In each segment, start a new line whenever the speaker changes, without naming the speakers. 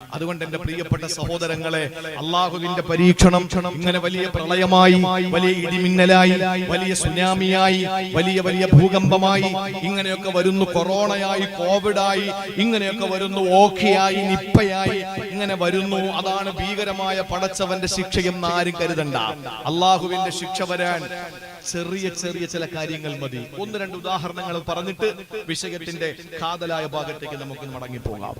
അതുകൊണ്ട് എന്റെ പ്രിയപ്പെട്ട സഹോദരങ്ങളെ, അള്ളാഹുവിന്റെ പരീക്ഷണം ഇങ്ങനെ വലിയ പ്രളയമായി, വലിയ ഇടിമിന്നലായി, വലിയ സുനാമിയായി, വലിയ വലിയ ഭൂകമ്പമായി ഇങ്ങനെയൊക്കെ വരുന്നു. കൊറോണയായി, കോവിഡായി, ഇങ്ങനെയൊക്കെ വരുന്നു. ഓഖിയായി, നിപ്പയായി ഇങ്ങനെ വരുന്നു. അതാണ് ഭീകരമായ പടച്ചവന്റെ ശിക്ഷയെന്ന് ആരും കരുതണ്ട. അള്ളാഹുവിന്റെ ശിക്ഷ വരാൻ ചെറിയ ചെറിയ ചില കാര്യങ്ങൾ മതി. ഒന്ന് രണ്ട് ഉദാഹരണങ്ങൾ പറഞ്ഞിട്ട് വിഷയത്തിന്റെ കാതലായ ഭാഗത്തേക്ക് നമുക്ക് മടങ്ങിപ്പോകാം.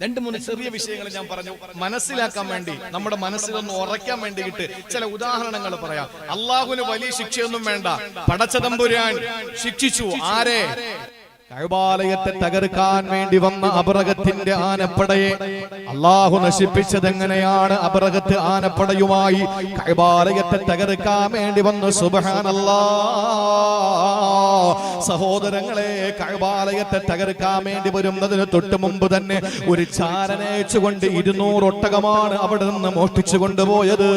രണ്ട് മൂന്ന് ചെറിയ വിഷയങ്ങൾ ഞാൻ പറഞ്ഞു മനസ്സിലാക്കാൻ വേണ്ടി, നമ്മുടെ മനസ്സിലൊന്ന് ഉറയ്ക്കാൻ വേണ്ടിയിട്ട് ചില ഉദാഹരണങ്ങൾ പറയാം. അള്ളാഹുവിന് വലിയ ശിക്ഷയൊന്നും വേണ്ട. പടച്ചതമ്പുരാൻ ശിക്ഷിച്ചു ആരെ? കഅബാലയത്തെ തകർക്കാൻ വേണ്ടി വന്ന അബ്രഹത്തിന്റെ ആനപ്പടയെ അള്ളാഹു നശിപ്പിച്ചത് എങ്ങനെയാണ്? അബ്രഹത്ത് ആനപ്പടയുമായി കഅബാലയത്തെ തകർക്കാൻ വേണ്ടി വന്നു. സുബ്ഹാനല്ലാഹ്. സഹോദരങ്ങളെ, കഅബാലയത്തെ തകർക്കാൻ വേണ്ടി വരുന്നതിന് തൊട്ട് മുമ്പ് തന്നെ ഒരു ചാരനയച്ചുകൊണ്ട് 200 ഒട്ടകമാണ് അവിടെ നിന്ന് മോഷ്ടിച്ചു കൊണ്ടുപോയത്.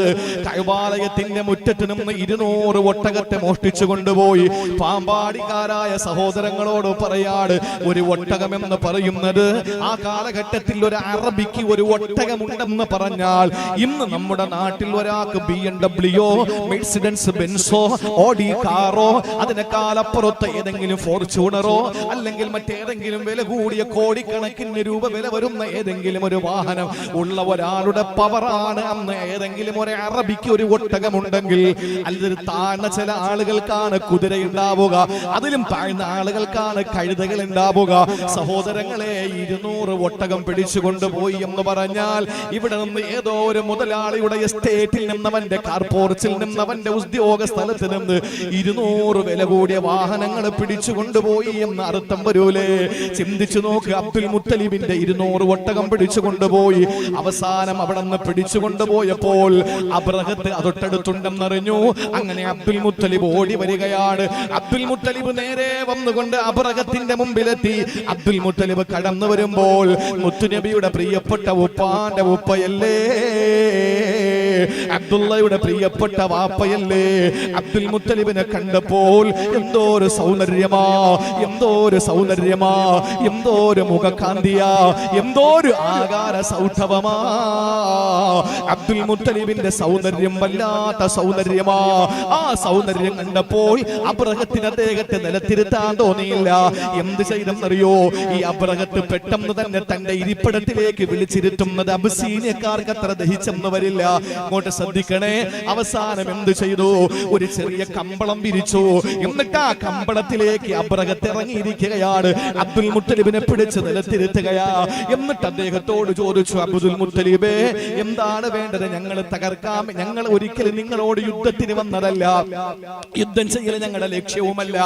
കഅബാലയത്തിന്റെ മുറ്റത്ത് നിന്ന് 200 ഒട്ടകത്തെ മോഷ്ടിച്ചു കൊണ്ടുപോയി. പാമ്പാടിക്കാരായ സഹോദരങ്ങളോട് ഒരു ഒട്ടകം എന്ന് പറയുന്നത് ആ കാലഘട്ടത്തിൽ ഒരു അറബിക്ക് ഒരു ഒട്ടകമുണ്ടെന്ന് പറഞ്ഞാൽ, ഇന്ന് നമ്മുടെ നാട്ടിൽ ഒരാൾക്ക് BMW, മെഴ്സിഡൻസ് ബെൻസോ, ഓഡി കാറോ, അതിനേക്കാളപ്പുറത്ത് ഏതെങ്കിലും ഫോർച്യൂണറോ അല്ലെങ്കിൽ മറ്റേതെങ്കിലും വില കൂടിയ കോടിക്കണക്കിന് രൂപ വില വരുന്ന ഏതെങ്കിലും ഒരു വാഹനം ഉള്ള ഒരാളുടെ പവറാണ് അന്ന് ഏതെങ്കിലും ഒരു അറബിക്ക് ഒരു ഒട്ടകമുണ്ടെങ്കിൽ. അതിൽ താഴ്ന്ന ചില ആളുകൾക്കാണ് കുതിര ഉണ്ടാവുക, അതിലും താഴ്ന്ന ആളുകൾക്കാണ് കഴുതകൾ ഉണ്ടാവുക. സഹോദരങ്ങളെ, 200 ഒട്ടകം പിടിച്ചു കൊണ്ടുപോയി എന്ന് പറഞ്ഞാൽ, ഇവിടെ നിന്ന് ഏതോ ഒരു മുതലാളിയുടെ എസ്റ്റേറ്റിൽ നിന്നവന്റെ കാർപോർച്ചിൽ നിന്നവന്റെ ഉദ്യോഗ സ്ഥലത്ത് നിന്ന് 200 വില കൂടിയ വാഹനങ്ങൾ പിടിച്ചു കൊണ്ടുപോയി എന്ന് അർത്ഥം വരൂലേ? ചിന്തിച്ചു നോക്ക്. അബ്ദുൽ മുത്തലിബിന്റെ 200 ഒട്ടകം പിടിച്ചു കൊണ്ടുപോയി. അവസാനം അവിടെ നിന്ന് പിടിച്ചു കൊണ്ടുപോയപ്പോൾ അബ്രഹത്ത് അതൊട്ടടുത്തുണ്ടെന്നറിഞ്ഞു. അങ്ങനെ അബ്ദുൽ മുത്തലിബ് ഓടി വരികയാണ്. അബ്ദുൽ മുത്തലിബ് നേരെ വന്നുകൊണ്ട് അബ്രഹത്തിന്റെ മുമ്പിലെത്തി. അബ്ദുൽ മുത്തലിബ് കടന്നു വരുമ്പോൾ മുത്തുനബിയുടെ പ്രിയപ്പെട്ട ഉപ്പാന്റെ ഉപ്പയല്ലേ, അബ്ദുള്ളയുടെ പ്രിയപ്പെട്ട വാപ്പയല്ലേ? അബ്ദുൽ മുത്തലിബിനെ കണ്ടപ്പോൾ എന്തോ ഒരു സൗന്ദര്യമാ, എന്തോ ഒരു സൗന്ദര്യമാ, എന്തോ ഒരു മുഖകാന്തിയാ, എന്തോ ഒരു ആകാര സൗഷ്ഠവമാ. അബ്ദുൽ മുത്തലിബിന്റെ സൗന്ദര്യം വല്ലാത്ത സൗന്ദര്യമാ. ആ സൗന്ദര്യം കണ്ടപ്പോൾ അബ്രഹത്തിന് അദ്ദേഹത്തെ നിലത്തിരുത്താൻ തോന്നിയില്ല. എന്ത് ചെയ്തെന്നറിയോ? ഈ അബ്രഹത്ത് പെട്ടെന്ന് തന്നെ തന്റെ ഇരിപ്പിടത്തിലേക്ക് വിളിച്ചിരുത്തുന്നത് അബസീനിയക്കാർക്ക് അത്ര ദഹിച്ചെന്ന് വരില്ല. അങ്ങോട്ട് ശ്രദ്ധിക്കണേ. അവസാനം എന്ത് ചെയ്തു? ഒരു ചെറിയ കമ്പളം വിരിച്ചു. എന്നിട്ട് ആ കമ്പളത്തിലേക്ക് അബ്രഹത്ത് ഇറങ്ങിയിരിക്കുകയാണ്. അബ്ദുൽ മുത്തലിബിനെ പിടിച്ച് നിലത്തിരുത്തുകയാ. എന്നിട്ട് അദ്ദേഹത്തോട് ചോദിച്ചു, അബ്ദുൽ മുത്തലിബേ, എന്താണ് വേണ്ടത്? ഞങ്ങൾ തകർക്കാം. ഞങ്ങൾ ഒരിക്കലും നിങ്ങളോട് യുദ്ധത്തിന് വന്നതല്ല, യുദ്ധം ചെയ്യൽ ഞങ്ങളുടെ ലക്ഷ്യവുമല്ല.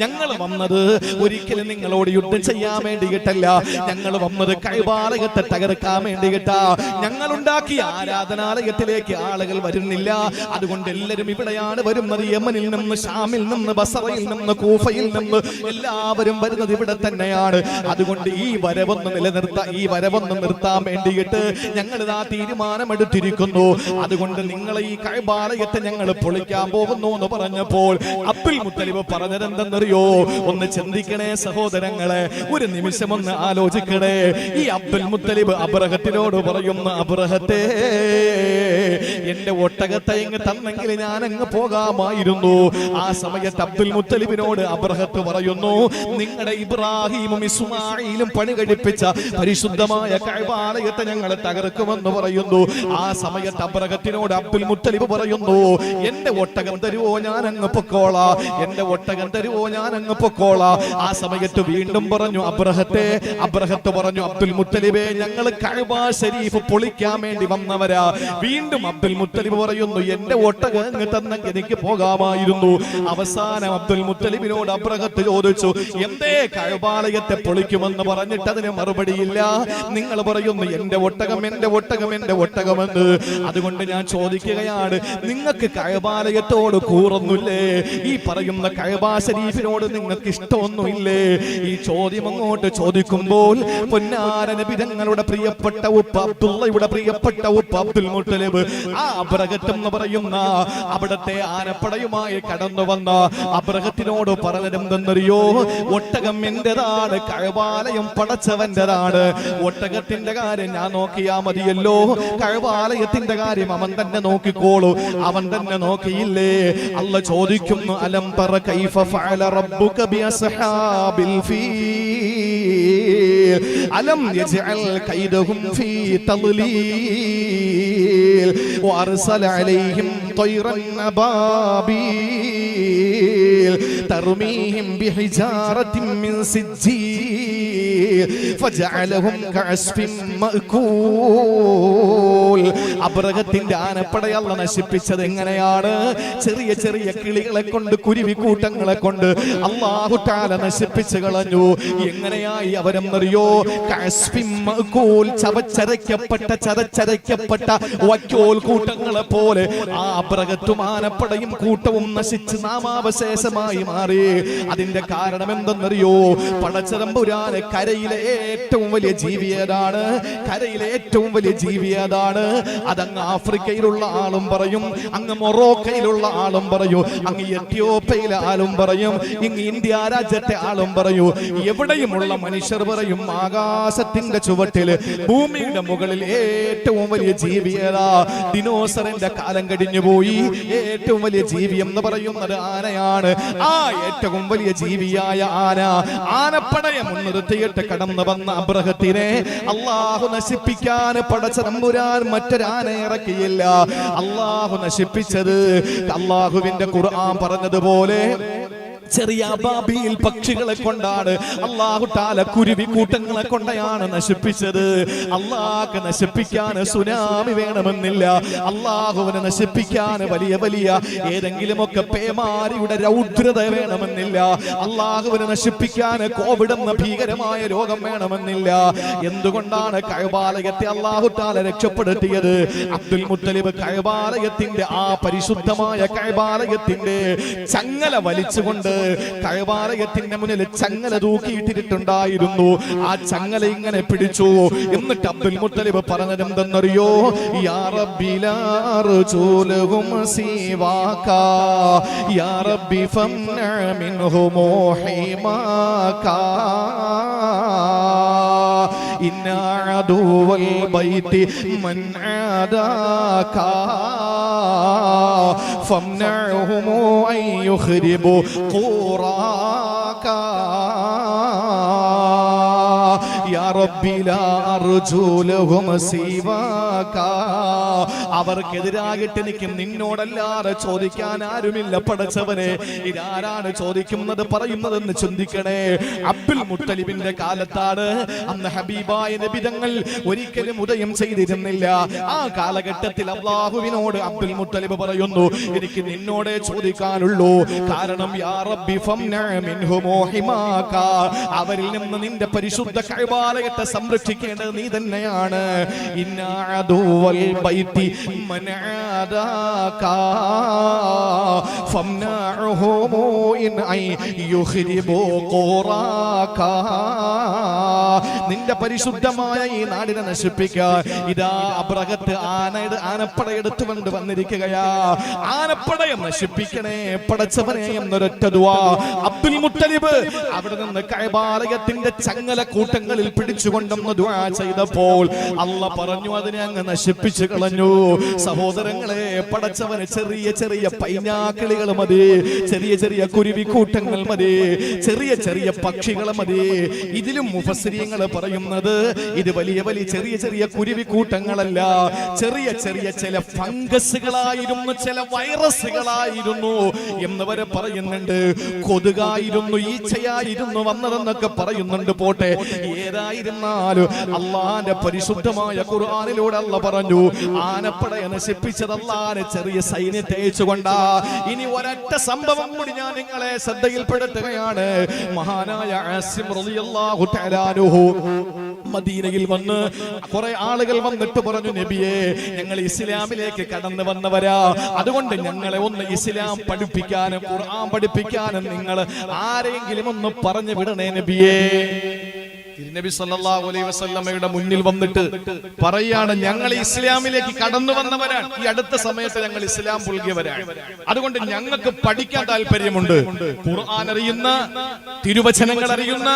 ഞങ്ങൾ വന്നത് ഒരിക്കലും നിങ്ങളോട് യുദ്ധം ചെയ്യാൻ വേണ്ടിയിട്ടല്ല. ഞങ്ങൾ വന്നത് കഅബാലയത്തെ തകർക്കാൻ വേണ്ടിയിട്ടാ. ഞങ്ങൾ ഉണ്ടാക്കിയ ആരാധനാലയത്തിലേക്ക് ആളുകൾ വരുന്നില്ല. അതുകൊണ്ട് എല്ലാവരും ഇവിടെയാണ് വരുന്നത്. യമനിൽ നിന്ന്, ഷാമിൽ നിന്ന്, ബസറയിൽ നിന്ന്, കൂഫയിൽ നിന്ന് എല്ലാവരും വരുന്നത് ഇവിടെ തന്നെയാണ്. അതുകൊണ്ട് ഈ വരവൊന്ന് നിലനിർത്താൻ, ഈ വരവൊന്ന് നിർത്താൻ വേണ്ടിയിട്ട് ഞങ്ങൾ ഇതാ തീരുമാനമെടുത്തിരിക്കുന്നു. അതുകൊണ്ട് നിങ്ങൾ ഈ കഅബാലയത്തെ ഞങ്ങൾ പൊളിക്കാൻ പോകുന്നു എന്ന് പറഞ്ഞപ്പോൾ അബ്ദുൽ മുത്തലിബ് പറഞ്ഞതെന്തെന്നറിയോ? ഒന്ന് ചിന്തിക്കണേ സഹോദരങ്ങളെ, ഒരു നിമിഷം ഒന്ന് ആലോചിക്കണേ. ഈ അബ്ദുൽ മുത്തലിബ് അബ്രഹത്തിനോട് പറയുന്നു, അബ്രഹത്തെ, എന്റെ ഒട്ടകത്തെ ഇങ്ങ് തന്നെങ്കിൽ ഞാൻ അങ്ങ് പോകാമായിരുന്നു. ആ സമയത്ത് അബ്ദുൽ മുത്തലിബിനോട് അബ്രഹത്ത് പറയുന്നു, നിങ്ങളുടെ ഇബ്രാഹിമും ഇസ്മായിലും പണി കഴിപ്പിച്ച പരിശുദ്ധമായ കഅബാലയത്തെ ഞങ്ങൾ തകർക്കുമെന്ന് പറയുന്നു. ആ സമയത്ത് അബ്രഹത്തിനോട് അബ്ദുൽ മുത്തലിബ് പറയുന്നു, എന്റെ ഒട്ടകം തരുവോ, ഞാൻ അങ്ങ് പൊക്കോളാ. എന്റെ ഒട്ടകം തരുവോ, ഞാൻ അങ്ങ് പൊക്കോളാ. ആ സമയത്ത് വീണ്ടും പറഞ്ഞു അബ്രഹത്തെ. അബ്രഹത്ത് പറഞ്ഞു, അബ്ദുൽ മുത്തലിബേ, ഞങ്ങൾ കഅബ ശരീഫ് പൊളിക്കാൻ വേണ്ടി വന്നവരാ. വീണ്ടും അബ്ദുൽ മുത്തലിബ് പറയുന്നു, എന്റെ ഒട്ടകം തന്നെങ്കിൽ എനിക്ക് പോകാമായിരുന്നു. അവസാനം അബ്ദുൽ മുത്തലിബിനോട് അബ്രഹത്ത് ചോദിച്ചു, എന്തേ കഅബാലയത്തെ പൊളിക്കുമെന്ന് പറഞ്ഞിട്ട് അതിന് മറുപടിയില്ല. നിങ്ങൾ പറയുന്നു എന്റെ ഒട്ടകം, എന്റെ ഒട്ടകം, എന്റെ ഒട്ടകമെന്ന്. അതുകൊണ്ട് ഞാൻ ചോദിക്കുകയാണ്, നിങ്ങൾക്ക് കഅബാലയത്തോട് കൂറൊന്നുമില്ലേ? ഈ പറയുന്ന കഅബ ശരീഫിനോട് നിങ്ങൾക്ക് ഇഷ്ടമൊന്നുമില്ലേ? സഹോദരങ്ങളെ, ഈ ചോദ്യം അങ്ങോട്ട് ചോദിക്കുമ്പോൾ പൊന്നാര നബി തങ്ങളുടെ പ്രിയപ്പെട്ട ഉപ്പ അബ്ദുള്ളയുടെ പ്രിയപ്പെട്ട ഉപ്പ അബ്ദുൽ മുത്തലിബ് ആ അബ്രഹത്ത് എന്ന് പറയുന്ന അവിടത്തെ ആനപ്പടയുമായി കടന്നു വന്ന അബ്രഹത്തിനോട് പറഞ്ഞതെന്തെന്നറിയോ? ഒട്ടകം എന്റേതാണ്, കഅബാലയം പടച്ചവന്റേതാണ്. ഒട്ടകത്തിന്റെ കാര്യം ഞാൻ നോക്കിയാ മതിയല്ലോ, കഅബാലയത്തിന്റെ കാര്യം അവൻ തന്നെ നോക്കിക്കോളൂ. അവൻ തന്നെ നോക്കിയില്ലേ? അല്ലാഹ് ചോദിക്കുന്നു, അലം തറ കൈഫ ഫഅല റബ്ബുക ബിഅസ്ഹാബിൽ ഫീൽ അലം യജ്അൽ കൈദഹും ഫീ തദ്ലീൽ വഅർസല അലൈഹിം طيرا أبابيل ترميهم بحجارة من سجيل فجعلهم كعصف مأكول. അബ്രഹത്തിന്റെ ആനപ്പടയെ അല്ലാഹ് നശിപ്പിച്ചത് എങ്ങനെയാണ്? ചെറിയ ചെറിയ കിളികളെ കൊണ്ട്, കുരുവിക്കൂട്ടങ്ങളെ കൊണ്ട് അല്ലാഹു തആല നശിപ്പിച്ചു കളഞ്ഞു. എങ്ങനെയായി അവരെന്നറിയോ? കഅസ്ഫിൻ മഅകൂൽ, ചതച്ചരയ്ക്കപ്പെട്ട വൈക്കോൽ കൂട്ടങ്ങളെ പോലെ ആ അബ്രഹത്തും ആനപ്പടയും കൂട്ടവും നശിച്ച് നാമാവശേഷമായി മാറി. അതിന്റെ കാരണം എന്തെന്നറിയോ? പടച്ചതമ്പുരാന് കരയിലെ ഏറ്റവും വലിയ ജീവി ഏതാണ്? കരയിലെ ഏറ്റവും വലിയ ജീവി ഏതാണ്? അതങ്ങ് ആഫ്രിക്കയിലുള്ള ആളും പറയും, അങ്ങ് മൊറോക്കയിലുള്ള ആളും പറയും, അങ്ങ് എത്യോപ്യയിലെ ആളും പറയും, ഇങ്ങ് ഇന്ത്യ രാജ്യത്തെ ആളും പറയൂ. എവിടെയുമുള്ള മനുഷ്യർ പറയും, ആകാശത്തിന്റെ ചുവട്ടില് ഭൂമിയുടെ മുകളിൽ ഏറ്റവും വലിയ ജീവി ഏതാ? ദിനോസറിന്റെ കാലം കഴിഞ്ഞു പോയി. ഏറ്റവും വലിയ ജീവി എന്ന് പറയുന്നത് ആനയാണ്. ആ ഏറ്റവും വലിയ ജീവിയായ ആനപ്പടയെ മുൻനിർത്തിയിട്ട് കടന്നു വന്ന അബ്രഹത്തിനെ അല്ലാഹു നശിപ്പിക്കാൻ പടച്ചതമ്പുരാൻ മറ്റൊരാനെ ഇറക്കിയില്ല. അല്ലാഹു നശിപ്പിച്ചത് അല്ലാഹുവിന്റെ ഖുർആൻ പറഞ്ഞതുപോലെ ചെറിയ അബാബീൽ പക്ഷികളെ കൊണ്ടാണ്. അല്ലാഹു തആല കുരുവി കൂട്ടങ്ങളെ കൊണ്ടാണ് നശിപ്പിച്ചത്. അല്ലാഹു നശിപ്പിക്കാൻ സുനാമി വേണമെന്നില്ല. അല്ലാഹുവിനെ നശിപ്പിക്കാൻ വലിയ വലിയ ഏതെങ്കിലുമൊക്കെ പേമാരിയുടെ രൗദ്രത വേണമെന്നില്ല. അല്ലാഹുവിനെ നശിപ്പിക്കാൻ കോവിഡ് എന്ന ഭീകരമായ രോഗം വേണമെന്നില്ല. എന്തുകൊണ്ടാണ് കഅബാലയത്തെ അല്ലാഹു തആല രക്ഷപ്പെടുത്തിയത്? അബ്ദുൽ മുത്തലിബ് കഅബാലയത്തിന്റെ ആ പരിശുദ്ധമായ കഅബാലയത്തിന്റെ ചങ്ങല വലിച്ചുകൊണ്ട് കഅബാലയത്തിന്റെ മുന്നിൽ ചങ്ങല തൂക്കിയിട്ടിട്ടുണ്ടായിരുന്നു. ആ ചങ്ങല ഇങ്ങനെ പിടിച്ചു. എന്നിട്ട് അബ്ദുൽ മുത്തലിബ് പറഞ്ഞതെന്തെന്നറിയോ? യാ റബ്ബി ലാ അർജൂലഹും സിവാക യാ റബ്ബി ഫംന മിൻഹും ഹിമാക ഇന്ന അദുവൽ ബൈതി മൻ ആദാക ഫംനഉഹും അൻ യുഖ്രിബു ഖുറാക യാ റബ്ബി ലാ അർജൂ ലഹും സിവാക. അവർക്കെതിരായിട്ട് എനിക്ക് നിന്നോടല്ലാതെ ചോദിക്കാൻ ആരുമില്ല പടച്ചവനെ. ഇതാരാണ് ചോദിക്കുന്നത് പറയുന്നതെന്ന് ചിന്തിക്കണേ. അബ്ദുൽ മുത്തലിബിന്റെ കാലത്താണ്. അന്ന് ഹബീബായ നബി തങ്ങൾ ഒരിക്കലും ഉദയം ചെയ്തിരുന്നില്ല. ആ കാലഘട്ടത്തിൽ അല്ലാഹുവിനോട് അബ്ദുൽ മുത്തലിബ് പറയുന്നു, എനിക്ക് നിന്നോടേ ചോദിക്കാനുള്ളൂ. കാരണം യാ റബ്ബി ഫംന മിൻഹും ഹിമാക, അവരിൽ നിന്ന് നിന്റെ പരിശുദ്ധ കഅബാലയത്തെ സംരക്ഷിക്കേണ്ടത് നീ തന്നെയാണ്. ഇന്നാ അദുവൽ ബൈതി മൻ ആദാക ഫംനഉഹും ഇൻ ഐ യുഖ്രിബു ഖുറാക. നിന്റെ പരിശുദ്ധമായ ഈ നാടിനെ നശിപ്പിക്കാൻ ഇതാ അബ്രഹത്ത് ആനപ്പടയെടുത്തു കൊണ്ട് വന്നിരിക്കുകയാ. ആനപ്പടയെ നശിപ്പിക്കണേ പടച്ചവനെ എന്നൊരൊറ്റ ദുആ അബ്ദുൽ മുത്തലിബ് അവിടെ നിന്ന് കഅബാലയത്തിന്റെ ചങ്ങല കൂട്ടങ്ങളിൽ പിടിച്ചുകൊണ്ടെന്ന് ദുആ ചെയ്തപ്പോൾ അല്ലാഹ് പറഞ്ഞു, അതിനെ അങ്ങ് നശിപ്പിച്ചു കളഞ്ഞു. സഹോദരങ്ങളെ, പടച്ചവന് ചെറിയ ചെറിയ പൈനാക്കിളികൾ മതി, ചെറിയ ചെറിയ കുരുവിക്കൂട്ടങ്ങൾ മതി, ചെറിയ ചെറിയ പക്ഷികൾ മതി. ഇതിലും മുഫസ്സിരീങ്ങൾ പറയുന്നത് ഇത് വലിയ വലിയ ചെറിയ ചെറിയ കുരുവിക്കൂട്ടങ്ങളല്ല, ചെറിയ ചെറിയ ചില ഫംഗസുകളായിരുന്നു, ചില വൈറസുകളായിരുന്നു എന്നവരെ പറയുന്നുണ്ട്. കൊതുകായിരുന്നു, ഈച്ചയായിരുന്നു വന്നതെന്നൊക്കെ പറയുന്നുണ്ട്. പോട്ടെ, ഏതായിരുന്നാലും അള്ളാന്റെ പരിശുദ്ധമായ ഖുർആനിലൂടെ അല്ലാഹ് പറഞ്ഞു, ആനപ്പടയെ നശിപ്പിച്ചത് അല്ലാഹുവിന്റെ ചെറിയ സൈന്യത്തെ അയച്ചുകൊണ്ടാ. ഇനി ഒരൊറ്റ സംഭവം കൂടി ഞാൻ നിങ്ങളെ ശ്രദ്ധയിൽപ്പെടുത്തുകയാണ്. മഹാനായ ആസിം റളിയല്ലാഹു തആല അൻഹു മദീനയിൽ വന്ന് കുറെ ആളുകൾ വന്നിട്ട് പറഞ്ഞു, നബിയേ, ഞങ്ങൾ ഇസ്ലാമിലേക്ക് കടന്നു വന്നവരാ, അതുകൊണ്ട് ഞങ്ങളെ ഒന്ന് ഇസ്ലാം പഠിപ്പിക്കാനും ഖുർആൻ പഠിപ്പിക്കാനും നിങ്ങൾ ആരെങ്കിലും ഒന്ന് പറഞ്ഞു വിടണേ നബിയേ. തിരുനബി സല്ലല്ലാഹു അലൈഹി വസല്ലമയുടെ മുന്നിൽ വന്നിട്ട് പറയാണ്, ഞങ്ങൾ ഇസ്ലാമിലേക്ക് കടന്നു വന്നവരാണ്, ഈ അടുത്ത സമയത്ത് ഞങ്ങൾ ഇസ്ലാം പുൽകിയവരാണ്, അതുകൊണ്ട് ഞങ്ങൾക്ക് പഠിക്കാൻ താല്പര്യമുണ്ട്. ഖുർആൻ അറിയുന്ന, തിരുവചനങ്ങൾ അറിയുന്ന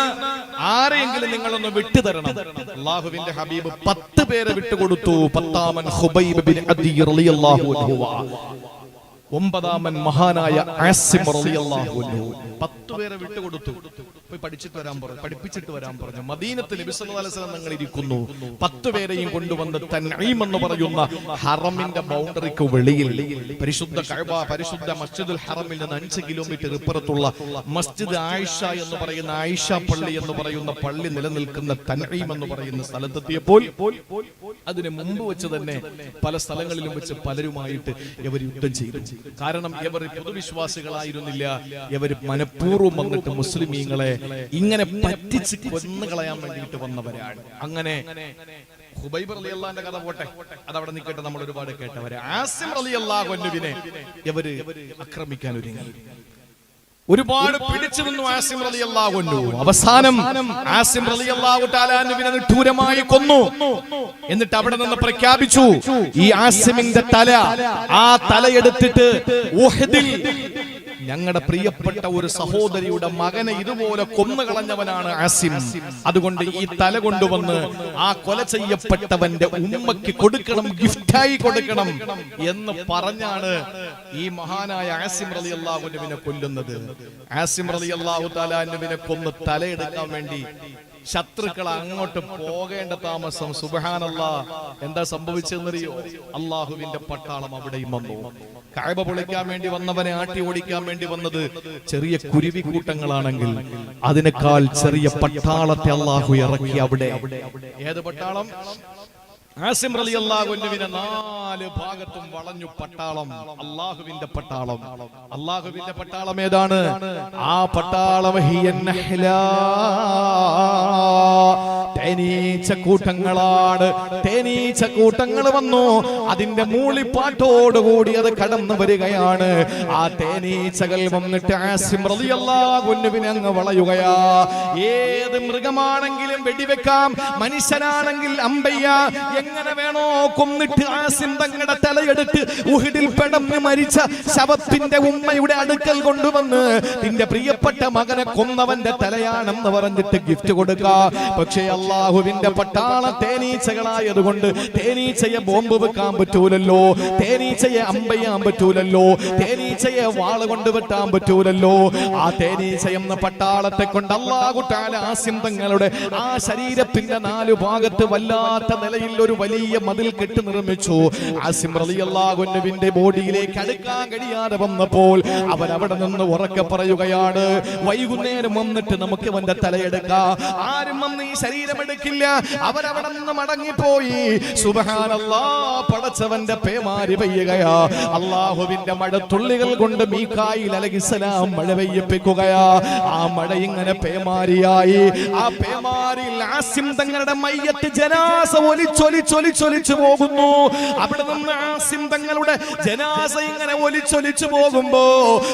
ആരെയെങ്കിലും നിങ്ങളൊന്ന് വിട്ടുതരണം. അല്ലാഹുവിന്റെ ഹബീബ് 10 പേരെ വിട്ടുകൊടുത്തു. 10-ാമൻ ഖുബൈബ് ബിൻ അദി റളിയല്ലാഹു അൻഹു, 9-ാമൻ മഹാനായ ആസിം റളിയല്ലാഹു അൻഹു. 10 പേരെ വിട്ടുകൊടുത്തു. പോയി പഠിച്ചിട്ട് വരാൻ പറഞ്ഞു, പഠിപ്പിച്ചിട്ട് വരാൻ പറഞ്ഞു. മദീനത്ത് നബി സല്ലല്ലാഹു അലൈഹി വസല്ലം തങ്ങൾ ഇരിക്കുന്നു. 10 പേരെയും കൊണ്ടുവന്ന് തൻഈം എന്ന് പറയുന്ന ഹറമിന്റെ ബൗണ്ടറിക്ക് വെളിയിൽ, പരിശുദ്ധ കഅബ, പരിശുദ്ധ മസ്ജിദുൽ ഹറമിൽ നിന്ന് 5 കിലോമീറ്റർ ഇപ്പുറത്തുള്ള മസ്ജിദ് ആയിഷ എന്ന് പറയുന്ന, ആയിഷ പള്ളി എന്ന് പറയുന്ന പള്ളി നിലനിൽക്കുന്ന തൻഈം എന്ന് പറയുന്ന സ്ഥലത്തെത്തിയപ്പോൾ അതിന് മുമ്പ് വെച്ച് തന്നെ പല സ്ഥലങ്ങളിലും വെച്ച് പലരുമായിട്ട് ഇവർ യുദ്ധം ചെയ്തു. കാരണം ഇവർ പൊതുവിശ്വാസികളായിരുന്നില്ല, ഇവർ മനഃപൂർവ്വം വന്നിട്ട് മുസ്ലിമീങ്ങളെ ഇങ്ങനെ പറ്റിച്ച് കൊന്നുകളയാൻ വേണ്ടിയിട്ട് വന്നവരാണ്. അങ്ങനെ ഖുബൈബ് റളിയല്ലാഹുവിന്റെ കഥ പോട്ടെ, അതവിടെ നിൽക്കട്ടെ, നമ്മൾ ഒരുപാട് കേട്ടവരെ. ആസിം റളിയല്ലാഹു അൻഹുവിനെ ഇവര് ആക്രമിക്കാൻ ഒരുങ്ങി. ഒരുപാട് പിടിച്ചു നിന്നു ആസിം റളിയല്ലാഹു അൻഹു. അവസാനം ആസിം റളിയല്ലാഹു തആല അൻഹുവിനെ നിഷ്ഠൂരമായി കൊന്നു. എന്നിട്ട് അവിടെ നിന്ന് പ്രഖ്യാപിച്ചു, ഈ ആസിമിന്റെ തല, ആ തലയെടുത്തിട്ട് ഉഹദിൽ ഞങ്ങളുടെ പ്രിയപ്പെട്ട ഒരു സഹോദരിയുടെ മകനെ ഇതുപോലെ കൊന്നുകളഞ്ഞവനാണ് ആസിം, അതുകൊണ്ട് ഈ തല കൊണ്ടുവന്ന് ആ കൊല ചെയ്യപ്പെട്ടവന്റെ ഉമ്മയ്ക്ക് കൊടുക്കണം, ഗിഫ്റ്റായി കൊടുക്കണം എന്ന് പറഞ്ഞാണ് ഈ മഹാനായ ആസിം റളിയല്ലാഹു അൻഹുവിനെ കൊല്ലുന്നത്. ആസിം റളിയല്ലാഹു തആല അൻഹുവിനെ കൊന്ന് തലയെടുക്കാൻ വേണ്ടി ശത്രുക്കൾ അങ്ങോട്ട് പോകേണ്ട താമസം. സുബ്ഹാനല്ലാഹ്, എന്താ സംഭവിച്ചെന്നറിയോ? അള്ളാഹുവിന്റെ പട്ടാളം അവിടെയും വന്നു. കഅബ പൊളിക്കാൻ വേണ്ടി വന്നവനെ ആട്ടി ഓടിക്കാൻ വേണ്ടി വന്നത് ചെറിയ കുരുവി കൂട്ടങ്ങളാണെങ്കിൽ അതിനേക്കാൾ ചെറിയ പട്ടാളത്തെ അള്ളാഹു ഇറക്കി അവിടെ. ഏത് പട്ടാളം? ആസിം റളിയല്ലാഹു അൻഹുവിനെ 4 ഭാഗത്തും വളഞ്ഞു പട്ടാളം, അള്ളാഹുവിന്റെ പട്ടാളം. അള്ളാഹുവിന്റെ പട്ടാളം ഏതാണ്? ആ പട്ടാളം തേനീച്ച കൂട്ടങ്ങളാണ്. തേനീച്ച കൂട്ടങ്ങൾ വന്നു, അതിന്റെ മൂളിപ്പാട്ടോടുകൂടി അത് കടന്നു വരികയാണ്. ആ തേനീച്ചകൾ വന്നിട്ട് ആസിം റളിയല്ലാഹു അൻഹുവിനെ അങ്ങ് വളയുകയാ. ഏത് മൃഗമാണെങ്കിലും വെടിവെക്കാം, മനുഷ്യനാണെങ്കിൽ അമ്പയ്യ, എങ്ങനെ വേണോ കൊന്നിട്ട് ആസിം തങ്ങളുടെ തലയെടുത്ത് ഉഹദിൽ പെടന്ന് മരിച്ച ശവത്തിന്റെ ഉമ്മയുടെ അടുക്കൽ കൊണ്ടുവന്ന് നിന്റെ പ്രിയപ്പെട്ട മകനെ കൊന്നവന്റെ തലയാണെന്ന് പറഞ്ഞിട്ട് ഗിഫ്റ്റ് കൊടുക്കുക. പക്ഷേ അള്ളാഹുവിന്റെ പട്ടാള തേനീച്ചകളായതുകൊണ്ട് തേനീച്ചയെ ബോംബ് വെക്കാൻ പറ്റൂലല്ലോ, തേനീച്ചയെ അമ്പയ്യാൻ പറ്റൂലല്ലോ, തേനീച്ചയെ വാള് കൊണ്ട് വെട്ടാൻ പറ്റൂലല്ലോ. ആ തേനീച്ച എന്ന പട്ടാളത്തെ കൊണ്ട് അല്ലാഹു തആല ആസിം തങ്ങളുടെ ആ ശരീരത്തിന്റെ 4 ഭാഗത്ത് വല്ലാത്ത നിലയിൽ ഒരു വലിയ മതിൽ കെട്ടി നിർമ്മിച്ചു. ആസിം റളിയല്ലാഹു അൻഹുവിന്റെ ബോഡിയിലേക്ക് അടുക്കാൻ കഴിയാതെ വന്നപ്പോൾ അവൻ അവിടെ നിന്ന് ഉറക്കെ പറയുകയാണ്, വൈകുന്നേരം വന്നിട്ട് നമുക്ക് അവന്റെ തലയെടുക്കാം. ആരും വന്ന് ഈ ശരീരം എടുക്കില്ല. അവരവിടെ നിന്ന് മടങ്ങിപ്പോയി. സുബ്ഹാനല്ലാഹ്, പടച്ചവന്റെ പേമാരി പെയ്യുകയാ. അള്ളാഹുവിന്റെ മഴത്തുള്ളികൾ കൊണ്ട് മീകായിൽ അലൈഹിസ്സലാം മഴ പെയ്യിപ്പിക്കുകയാ. ആ മഴ ഇങ്ങനെ പേമാരിയായി. ആ പേമാരിയിൽ ആസിം തങ്ങളുടെ മയ്യത്ത് ജനാസ ഒലിച്ചൊലിച്ചു പോകുന്നു. അവിടെ നിന്ന് ആസിം തങ്ങളുടെ ജനാസ ഇങ്ങനെ ഒലിച്ചൊലിച്ചു പോകുമ്പോ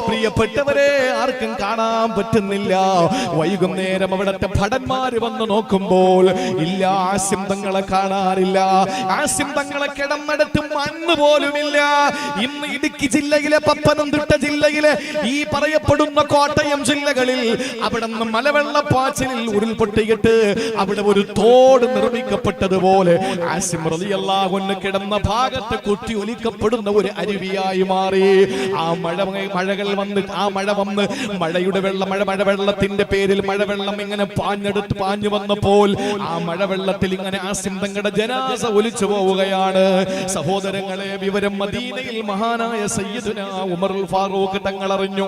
പ്രിയപ്പെട്ടവരെ ആർക്കും കാണാൻ പറ്റുന്നില്ല. വൈകുന്നേരം അവിടുത്തെ ഭടന്മാര് വന്ന് നോക്കുമ്പോൾ ഇല്ല, ആസിം തങ്ങളെ കാണാറില്ല. ആസിം തങ്ങളെ കിടന്നിടത്ത് മണ്ണ് പോലുമില്ല. ഇന്ന് ഇടുക്കി ജില്ലയിലെ, പത്തനംതിട്ട ജില്ലയിലെ, ഈ പറയപ്പെടുന്ന കോട്ടയം ജില്ലകളിൽ അവിടെ നിന്ന് മലവെള്ളപ്പാച്ചിലിൽ ഉരുൾപൊട്ടിയിട്ട് അവിടെ ഒരു തോട് നിർമ്മിക്കപ്പെട്ടതുപോലെ ആസിം റളിയല്ലാഹു അൻഹു കിടന്ന ഭാഗത്ത് കുത്തി ഒലിക്കപ്പെടുന്ന ഒരു അരുവിയായി മാറി. ആ മഴകൾ വന്ന്, ആ മഴ വന്ന് മഴയുടെ വെള്ളം, മഴവെള്ളത്തിന്റെ പേരിൽ മഴവെള്ളം ഇങ്ങനെ പാഞ്ഞു വന്നപ്പോൾ ആ മഴവെള്ളത്തിൽ ഇങ്ങനെ ആസിം തങ്ങളുടെ ജനാസ ഒലിച്ചു പോവുകയാണ്. സഹോദരങ്ങളെ, വിവരം മദീനയിൽ മഹാനായ സയ്യിദുനാ ഉമറുൽ ഫാറൂഖ് തങ്ങൾ അറിഞ്ഞു.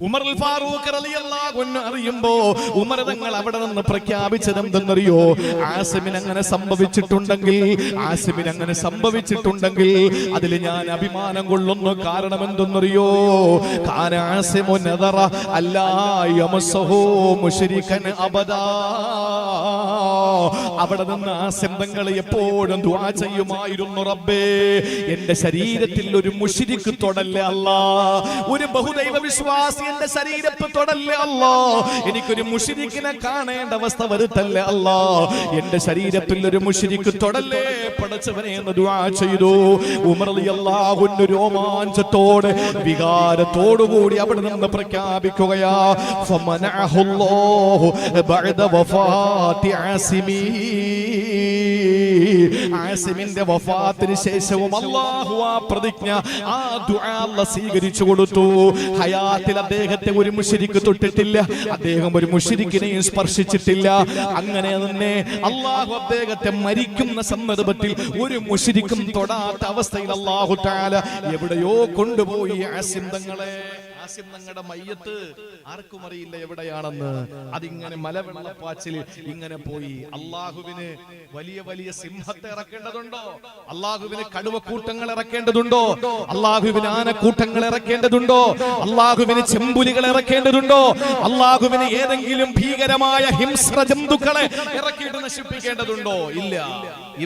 ഉമർ ഫാറൂഖ് റളിയല്ലാഹു അൻഹു അറിയുമ്പോ ഉമർ തങ്ങൾ അവിടെ നിന്ന് പ്രഖ്യാപിച്ചത് എന്തെന്നറിയോ? ആസിമിന് അങ്ങനെ സംഭവിച്ചിട്ടുണ്ടെങ്കിൽ അതിൽ ഞാൻ അഭിമാനം കൊള്ളുന്നു. കാരണം എന്തെന്നറിയോ? കാന ആസിമു നദറ അല്ലാ യമസഹു മുശ്രികൻ അബദാ. അവിടെ നിന്ന് ആസിം തങ്ങൾ എപ്പോഴും ദുആ ചെയ്യുമായിരുന്നു, റബ്ബേ എന്റെ ശരീരത്തിൽ ഒരു മുശ്രിക് തൊടല്ലേ അല്ലാ, ഒരു ബഹുദൈവ വിശ്വാസി എന്റെ ശരീരത്തെ തൊടല്ലേ അല്ലാ, എനിക്കൊരു മുശ്രിക്കിനെ കാണേണ്ട അവസ്ഥ വരുത്തല്ലേ അല്ലാ, എന്റെ ശരീരത്തിൽ ഒരു മുശ്രിക് തൊടല്ലേ പടച്ചവനെ എന്ന് ദുആ ചെയ്തു. ഉമർ റളിയല്ലാഹു അൻഹു രോമാഞ്ചത്തോടെ വികാരത്തോടുകൂടി അവിടെ നിന്ന് പ്രഖ്യാപിക്കുകയാ, ഫമനഅഹുല്ലാഹു ബഅദ വഫാത്തി ആസിമി. ആസിമിന്റെ വഫാത്തിന് ശേഷവും അല്ലാഹു ആ പ്രതിജ്ഞ, ആ ദുആ അല്ലാഹു സ്വീകരിച്ചു കൊടുത്തു. ഹയാത്തിൽ അദ്ദേഹത്തെ ഒരു മുശ്രിക് തൊട്ടിട്ടില്ല, അദ്ദേഹം ഒരു മുശ്രിക്കിനെയും സ്പർശിച്ചിട്ടില്ല. അങ്ങനെ തന്നെ അല്ലാഹു അദ്ദേഹത്തെ മരിക്കുന്ന സന്ദർഭത്തിൽ ഒരു മുശ്രിക്കും തൊടാത്ത അവസ്ഥയിൽ അല്ലാഹു തആല എവിടെയോ കൊണ്ടുപോയി ആസിം തങ്ങളെ. ആസിം തങ്ങളുടെ മയ്യത്ത് ആർക്കും അറിയില്ല എവിടെയാണെന്ന്. അതിങ്ങനെ മലവെള്ളപ്പാച്ചിൽ ഇങ്ങനെ പോയി. അള്ളാഹുവിന് വലിയ വലിയ സിംഹത്തെ ഇറക്കേണ്ടതുണ്ടോ? അള്ളാഹുവിന് കടുവക്കൂട്ടങ്ങൾ ഇറക്കേണ്ടതുണ്ടോ? അള്ളാഹുവിന് ആനക്കൂട്ടങ്ങൾ ഇറക്കേണ്ടതുണ്ടോ? അള്ളാഹുവിന് ചെമ്പുലികൾ ഇറക്കേണ്ടതുണ്ടോ? അള്ളാഹുവിന് ഏതെങ്കിലും ഭീകരമായ ഹിംസ്ര ജന്തുക്കളെ ഇറക്കിയിട്ട് നശിപ്പിക്കേണ്ടതുണ്ടോ? ഇല്ല.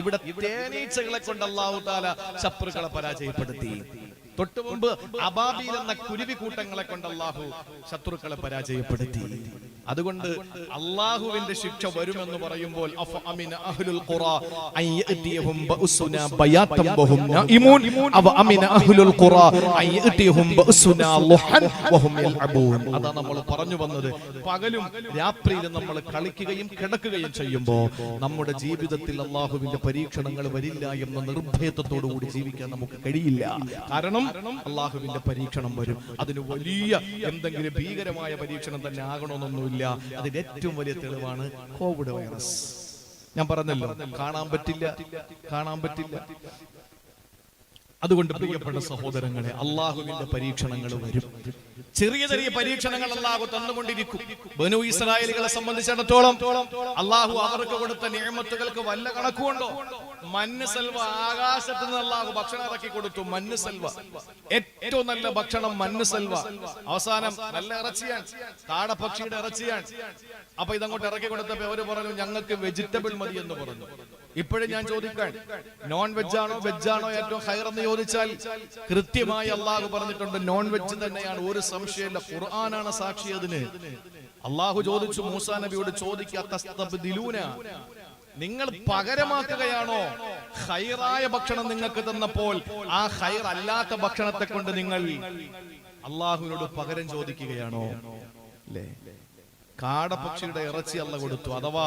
ഇവിടെ തേനീച്ചകളെ കൊണ്ട് അല്ലാഹു തആല ശത്രുക്കളെ പരാജയപ്പെടുത്തി. തൊട്ടു മുമ്പ് അബാബീൽ എന്ന കുരുവി കൂട്ടങ്ങളെ കൊണ്ട് അല്ലാഹു ശത്രുക്കളെ പരാജയപ്പെടുത്തി. അതുകൊണ്ട് അല്ലാഹുവിന്റെ ശിക്ഷ വരുമെന്ന് പറയുമ്പോൾ അഫഅമിന അഹ്ലുൽ ഖുറാ അൻ യഅതിയഹും ബഅസുനാ ബയാതൻ വഹും നായിമൂൻ അഫഅമിന അഹ്ലുൽ ഖുറാ അൻ യഅതിയഹും ബഅസുനാ ളുഹൻ വഹും യൽഅബൂൻ. അതാ നമ്മൾ പറഞ്ഞു വന്നത്. പകലും രാത്രിയിലും നമ്മൾ കളിക്കുകയും കിടക്കുകയും ചെയ്യുമ്പോൾ നമ്മുടെ ജീവിതത്തിൽ അല്ലാഹുവിന്റെ പരീക്ഷണങ്ങൾ വരില്ല എന്ന നിർഭയത്തോടു കൂടി ജീവിക്കാൻ നമുക്ക് കഴിയില്ല. കാരണം അല്ലാഹുവിന്റെ പരീക്ഷണം വരും. അതിന് വലിയ എന്തെങ്കിലും ഭീകരമായ പരീക്ഷണം തന്നെ ആകണമെന്നൊന്നുമില്ല. അതിന് ഏറ്റവും വലിയ തെളിവാണ് കോവിഡ് വൈറസ്. ഞാൻ പറഞ്ഞല്ലോ, കാണാൻ പറ്റില്ല. അതുകൊണ്ട് പ്രിയപ്പെട്ട സഹോദരങ്ങളെ, അള്ളാഹുവിന്റെ പരീക്ഷണങ്ങൾ വരും. ചെറിയ ചെറിയ പരീക്ഷണങ്ങൾ അള്ളാഹു തന്നുകൊണ്ടിരിക്കും. ബനൂ ഇസ്രായേലികളെ സംബന്ധിച്ചിടത്തോളം അള്ളാഹു അവർക്ക് കൊടുത്ത നിഅമത്തുകൾക്ക് വല്ല കണക്കുണ്ടോ? മന്ന് സൽവ, ആകാശത്ത് നിന്ന് അള്ളാഹു ഭക്ഷണം ഇറക്കി കൊടുത്തു. മന്ന് സൽവ, ഏറ്റവും നല്ല ഭക്ഷണം മന്ന് സൽവ. അവസാനം നല്ല ഇറച്ചിയാണ്, കാടപ്പക്ഷിയുടെ ഇറച്ചിയാണ്. അപ്പൊ ഇതങ്ങോട്ട് ഇറക്കി കൊടുത്തപ്പോ അവര് പറഞ്ഞു, ഞങ്ങൾക്ക് വെജിറ്റബിൾ മതി എന്ന് പറഞ്ഞു. ഇപ്പോഴും ഞാൻ ചോദിക്കാൻ, നോൺ വെജാണോ വെജാണോ ഏറ്റവും ഹൈർ എന്ന് ചോദിച്ചാൽ കൃത്യമായി അള്ളാഹു പറഞ്ഞിട്ടുണ്ട് നോൺ വെജ് തന്നെയാണ്, ഒരു സംശയമില്ല. ഖുർആനാണ് സാക്ഷി അതിന്. അള്ളാഹു ചോദിച്ചു മൂസാ നബിയോട്, ചോദിക്കാത്തസ്തബ്ദിലൂന, നിങ്ങൾ പകരമാക്കുകയാണോ? ഹൈറായ ഭക്ഷണം നിങ്ങൾക്ക് തന്നപ്പോൾ ആ ഹൈർ അല്ലാത്ത ഭക്ഷണത്തെ കൊണ്ട് നിങ്ങൾ അള്ളാഹുവിനോട് പകരം ചോദിക്കുകയാണോ? അല്ലേ? കാടപ്പക്ഷിയുടെ ഇറച്ചി അല്ല കൊടുത്തു. അഥവാ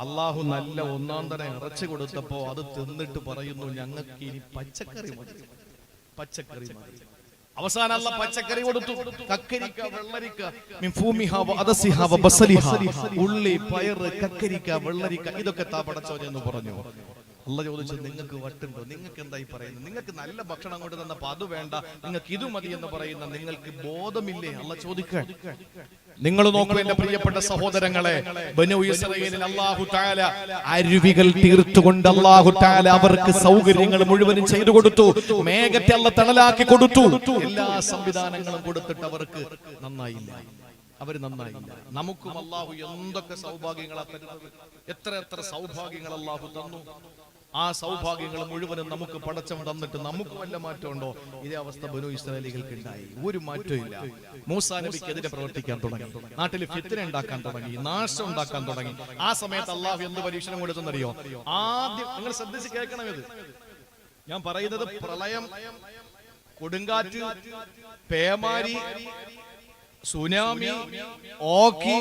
അള്ളാഹു നല്ല ഒന്നാം തരം ഇറച്ചി കൊടുത്തപ്പോ അത് തിന്നിട്ട് പറയുന്നു, ഞങ്ങൾക്ക് ഇനി പച്ചക്കറി മതി. അവസാനം അല്ല പച്ചക്കറി കൊടുത്തു. കക്കരിക്ക, വെള്ളരിക്ക, ഉള്ളി, പയറ്, കക്കരിക്ക, വെള്ളരിക്ക, ഇതൊക്കെ താ പടച്ചോനെ എന്ന് പറഞ്ഞു. അള്ളാഹു ചോദിച്ചു, നിങ്ങൾക്ക് വട്ടുണ്ടോ? നിങ്ങൾക്ക് എന്തായി പറയുന്നത്? നിങ്ങൾക്ക് നല്ല ഭക്ഷണം കൊണ്ട് തന്നപ്പോ അത് വേണ്ട, നിങ്ങൾക്ക് ഇത് മതി എന്ന് പറയുന്ന നിങ്ങൾക്ക് ബോധമില്ലേ? അള്ളാഹു ചോദിക്കാൻ. നിങ്ങൾ നോക്കൂ എന്റെ പ്രിയപ്പെട്ട സഹോദരങ്ങളെ, ബനൂ ഇസ്രായേലിൽ അല്ലാഹു തആല അരുവികൾ തീർത്തുകൊണ്ട് അല്ലാഹു തആല അവർക്ക് സൗകര്യങ്ങൾ മുഴുവനും ചെയ്തു കൊടുത്തു. മേഘത്തെ അല്ലാഹു തണലാക്കി കൊടുത്തു. എല്ലാ സംവിധാനങ്ങളും കൊടുത്തിട്ട് അവർക്ക് നന്നായില്ല. നമുക്കും അല്ലാഹു എന്തൊക്കെ സൗഭാഗ്യങ്ങളാ തരുന്നത്! എത്ര സൗഭാഗ്യങ്ങൾ അല്ലാഹു തന്നു. ആ സൗഭാഗ്യങ്ങൾ മുഴുവനും നമുക്ക് പടച്ചവൻ തന്നിട്ട് നമുക്ക് വല്ല മാറ്റമുണ്ടോ? ഇതേ അവസ്ഥ ബനൂ ഇസ്രായേലികൾക്ക് ഉണ്ടായി. ഒരു മാറ്റവും ഇല്ല. മൂസാ നബിക്കെതിരെ പ്രവർത്തിക്കാൻ തുടങ്ങി, നാട്ടിൽ ഫിത്ന ഉണ്ടാക്കാൻ തുടങ്ങി, നാശം ഉണ്ടാക്കാൻ തുടങ്ങി. ആ സമയത്ത് അള്ളാഹു എന്ത് പരീക്ഷണം കൊടുത്തെന്നറിയോ? ആദ്യം നിങ്ങൾ ശ്രദ്ധിച്ച് കേൾക്കണം. ഇത് ഞാൻ പറയുന്നത് പ്രളയം, കൊടുങ്കാറ്റ്, പേമാരി, സുനാമി, ഓക്കി,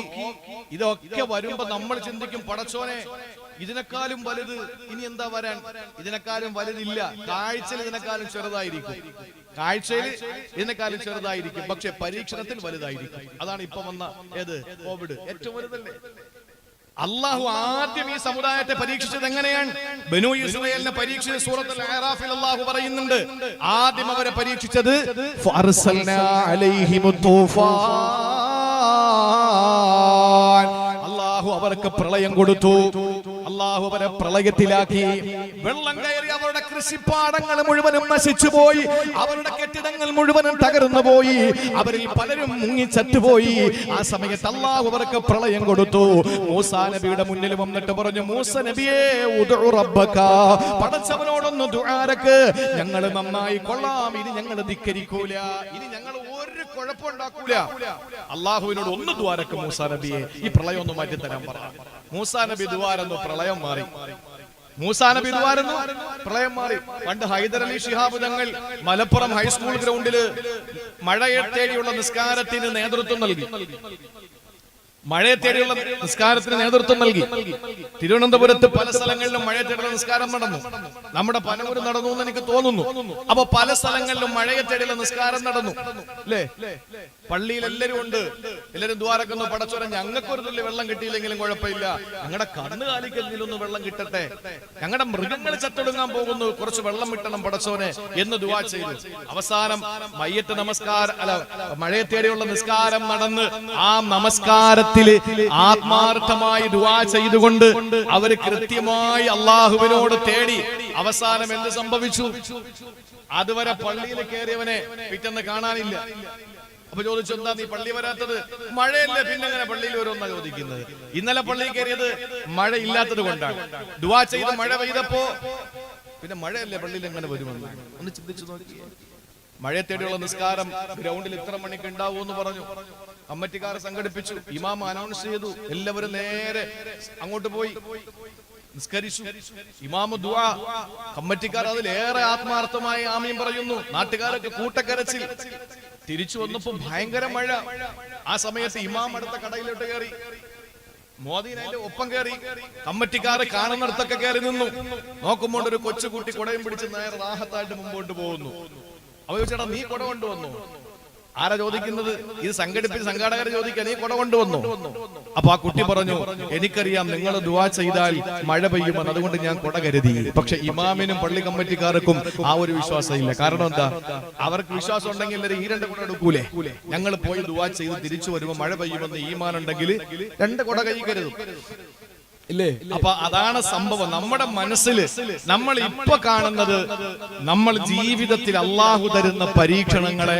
ഇതൊക്കെ വരുമ്പോ നമ്മൾ ചിന്തിക്കും, പടച്ചോനെ ഇതിനേക്കാളും വലുത് ഇനി എന്താ വരാൻ? ഇതിനേക്കാളും വലുതില്ല. കാഴ്ചയിൽ ഇതിനേക്കാളും ചെറുതായിരിക്കും, പക്ഷെ പരീക്ഷണത്തിൽ വലുതായിരിക്കും. അതാണ് ഇപ്പൊ വന്ന ഏത് കോവിഡ് ഏറ്റവും വലുതല്ലേ? അള്ളാഹു ആദ്യം ഈ സമുദായത്തെ പരീക്ഷിച്ചത് എങ്ങനെയാണ്? ബനൂ ഇസ്രായേലിനെ പരീക്ഷിച്ച സൂറത്തുൽ അറാഫിൽ അള്ളാഹു പറയുന്നുണ്ട്, ആദ്യം അവരെ പരീക്ഷിച്ചത് ഫഅർസൽനാ അലൈഹിമുത് തൂഫാൻ, അള്ളാഹു അവർക്ക് പ്രളയം കൊടുത്തു. അള്ളാഹു അവരെ പ്രളയത്തിലാക്കി. വെള്ളം കയറി അവരുടെ കൃഷിപ്പാടങ്ങൾ മുഴുവനും നശിച്ചു പോയി. അവരുടെ കെട്ടിടങ്ങൾ മുഴുവനും തകർന്നു പോയി. അവരിൽ പലരും മുങ്ങിച്ചത്തുപോയി. ആ സമയത്ത് അള്ളാഹു അവർക്ക് പ്രളയം കൊടുത്തു. മൂസാ നബിയുടെ മുന്നിൽ വന്നിട്ട് പറഞ്ഞു, മൂസ നബിയേ ഉദ്ഉ റബ്ബക, പടച്ചവനോടൊന്ന് ദുആരക്ക്, ഞങ്ങൾ നന്നായി കൊള്ളാം, ഇനി ഞങ്ങൾ ധിക്കരിക്കൂല, ഇനി ഞങ്ങൾ ഒരു കുഴപ്പമുണ്ടാക്കൂല. അള്ളാഹുവിനോട് ഒന്ന് ദുആരക്ക് മൂസാ നബിയെ, ഈ പ്രളയം ഒന്ന് മാറ്റി തരാൻ പറ. മൂസാ നബി ദുആരന്നു, പ്രളയം മാറി. മൂസാ നബി ദുആരന്നു, പ്രളയം മാറി. പണ്ട് ഹൈദർ അലി ശിഹാബ് തങ്ങൾ മലപ്പുറം ഹൈസ്കൂൾ ഗ്രൗണ്ടില് മഴയെ തേടിയുള്ള നിസ്കാരത്തിന് നേതൃത്വം നൽകി. മഴയെ തേടിയുള്ള നിസ്കാരത്തിന് നേതൃത്വം നൽകി. തിരുവനന്തപുരത്ത് പല സ്ഥലങ്ങളിലും മഴയെ തേടിയുള്ള നിസ്കാരം നടന്നു. നമ്മുടെ പനവൂര് നടന്നു എന്ന് എനിക്ക് തോന്നുന്നു. അപ്പൊ പല സ്ഥലങ്ങളിലും മഴയെ തേടിയുള്ള നിസ്കാരം നടന്നു, അല്ലേ? പള്ളിയിൽ എല്ലാവരും ഉണ്ട്. എല്ലാവരും ദ്വാരക്കുന്നു, പടച്ചോനെ ഞങ്ങൾക്കൊരു തുള്ളി വെള്ളം കിട്ടിയില്ലെങ്കിലും കുഴപ്പമില്ല, ഞങ്ങളുടെ കണ്ണ് കാലിക്കെങ്കിലും ഒന്ന് വെള്ളം കിട്ടട്ടെ, ഞങ്ങളുടെ മൃഗങ്ങൾ ചത്തൊടുങ്ങാൻ പോകുന്നു, കുറച്ച് വെള്ളം കിട്ടണം പടച്ചോനെ എന്ന് ദുആ ചെയ്തു. അവസാനം മയ്യത്ത് നമസ്കാരം, അല്ല, മഴയെ തേടിയുള്ള നിസ്കാരം നടന്ന് ആ നമസ്കാരത്തിൽ ആത്മാർത്ഥമായി ദുആ ചെയ്തുകൊണ്ട് അവർ കൃത്യമായി അള്ളാഹുവിനോട് തേടി. അവസാനം എന്ത് സംഭവിച്ചു? അതുവരെ പള്ളിയിൽ കയറിയവനെ പിറ്റേന്ന് കാണാനില്ല. അപ്പൊ ചോദിച്ചു, എന്താ നീ പള്ളി വരാത്തത്? മഴയല്ലേ, പിന്നെ എങ്ങനെ പള്ളിയിൽ വരുമെന്നാ ചോദിക്കുന്നത്. ഇന്നലെ പള്ളിയിൽ കയറിയത് മഴ ഇല്ലാത്തത് കൊണ്ടാണ്. ദുആ ചെയ്ത് മഴ പെയ്തപ്പോ പിന്നെ മഴയല്ലേ, പള്ളിയിൽ എങ്ങനെ വരുമെന്ന് ഒന്ന് ചിന്തിച്ചു നോക്കി. മഴയെ തേടിയുള്ള നിസ്കാരം ഗ്രൗണ്ടിൽ ഇത്ര മണിക്ക് ഉണ്ടാവൂ എന്ന് പറഞ്ഞു. കമ്മിറ്റിക്കാർ സംഘടിപ്പിച്ചു, ഇമാം അനൗൺസ് ചെയ്തു, എല്ലാവരും നേരെ അങ്ങോട്ട് പോയി നിസ്കരിച്ചു. ഇമാമു ദുആ, കമ്മിറ്റിക്കാർ അതിലേറെ ആത്മാർത്ഥമായി ആമീൻ പറയുന്നു. നാട്ടുകാരൊക്കെ കൂട്ടക്കരച്ചിൽ. തിരിച്ചു വന്നപ്പോ ഭയങ്കര മഴ. ആ സമയത്ത് ഇമാം അടുത്ത കടയിലോട്ട് കയറി, മോദീൻ അതിന്റെ ഒപ്പം കയറി. കമ്മിറ്റിക്കാരെ കാണുന്നിടത്തൊക്കെ കയറി നിന്നു. നോക്കുമ്പോൾ ഒരു കൊച്ചുകുട്ടി കുടയും പിടിച്ച് നേരെ റാഹത്തായിട്ട് മുമ്പോട്ട് പോകുന്നു. അവ ചോദിച്ചാ, നീ കുട കൊണ്ടുവന്നു? ആരാ ചോദിക്കുന്നത്? ഇത് സംഘടിപ്പിച്ച് സംഘാടകർ ചോദിക്കുക, നീ കുട കൊണ്ടുവന്നു? അപ്പൊ ആ കുട്ടി പറഞ്ഞു, എനിക്കറിയാം നിങ്ങൾ ദുആ ചെയ്താൽ മഴ പെയ്യുമെന്ന്, അതുകൊണ്ട് ഞാൻ കുട കരുതി. പക്ഷെ ഇമാമിനും പള്ളി കമ്മിറ്റിക്കാർക്കും ആ ഒരു വിശ്വാസം ഇല്ല. കാരണം എന്താ? അവർക്ക് വിശ്വാസം ഉണ്ടെങ്കിൽ ഈ രണ്ട് കുട എടുക്കൂലേ? ഞങ്ങൾ പോയി ദുആ ചെയ്ത് തിരിച്ചു വരുമ്പോ മഴ പെയ്യുമെന്ന് ഈമാൻ ഉണ്ടെങ്കിൽ രണ്ട് കുട കൈ കരുതും, ഇല്ലേ? അപ്പൊ അതാണ് സംഭവം. നമ്മുടെ മനസ്സിൽ നമ്മൾ ഇപ്പൊ കാണുന്നത്, നമ്മൾ ജീവിതത്തിൽ അള്ളാഹു തരുന്ന പരീക്ഷണങ്ങളെ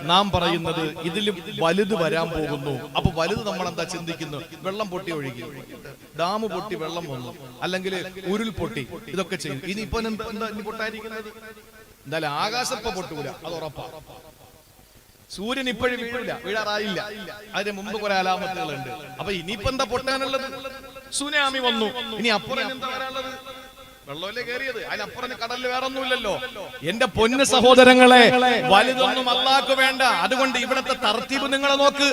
നാം പറയുന്നത് ഇതിലും വലുത് വരാൻ പോകുന്നു. അപ്പൊ വലുത് നമ്മൾ എന്താ ചിന്തിക്കുന്നു? വെള്ളം പൊട്ടി ഒഴുകി, ഡാം പൊട്ടി വെള്ളം വന്നു, അല്ലെങ്കിൽ ഉരുൾ പൊട്ടി, ഇതൊക്കെ ചെയ്യും. ഇനിയിപ്പോ എന്താ ഇനി പൊട്ടായിരിക്കുന്നത്? എന്തായാലും ആകാശപ്പ പൊട്ടൂല, അത് ഉറപ്പാ. സൂര്യൻ ഇപ്പോഴും വീഴാറായില്ല, അതിന് മുമ്പ് കുറെ അലാമത്തുകളുണ്ട്. അപ്പൊ ഇനിയിപ്പോ എന്താ പൊട്ടാനുള്ളത്? സുനാമി വന്നു, ഇനി അപ്പുറം എന്താ വരാനുള്ളത്? വെള്ളമല്ലേ കയറിയത്, അതിനപ്പുറം കടലിൽ വേറെ ഒന്നുമില്ലല്ലോ. എന്റെ പൊന്ന് സഹോദരങ്ങളെ, വലുതൊന്നും അള്ളാഹ്ക്ക് വേണ്ട. അതുകൊണ്ട് ഇവിടുത്തെ തർത്തീബ് നിങ്ങൾ നോക്ക്.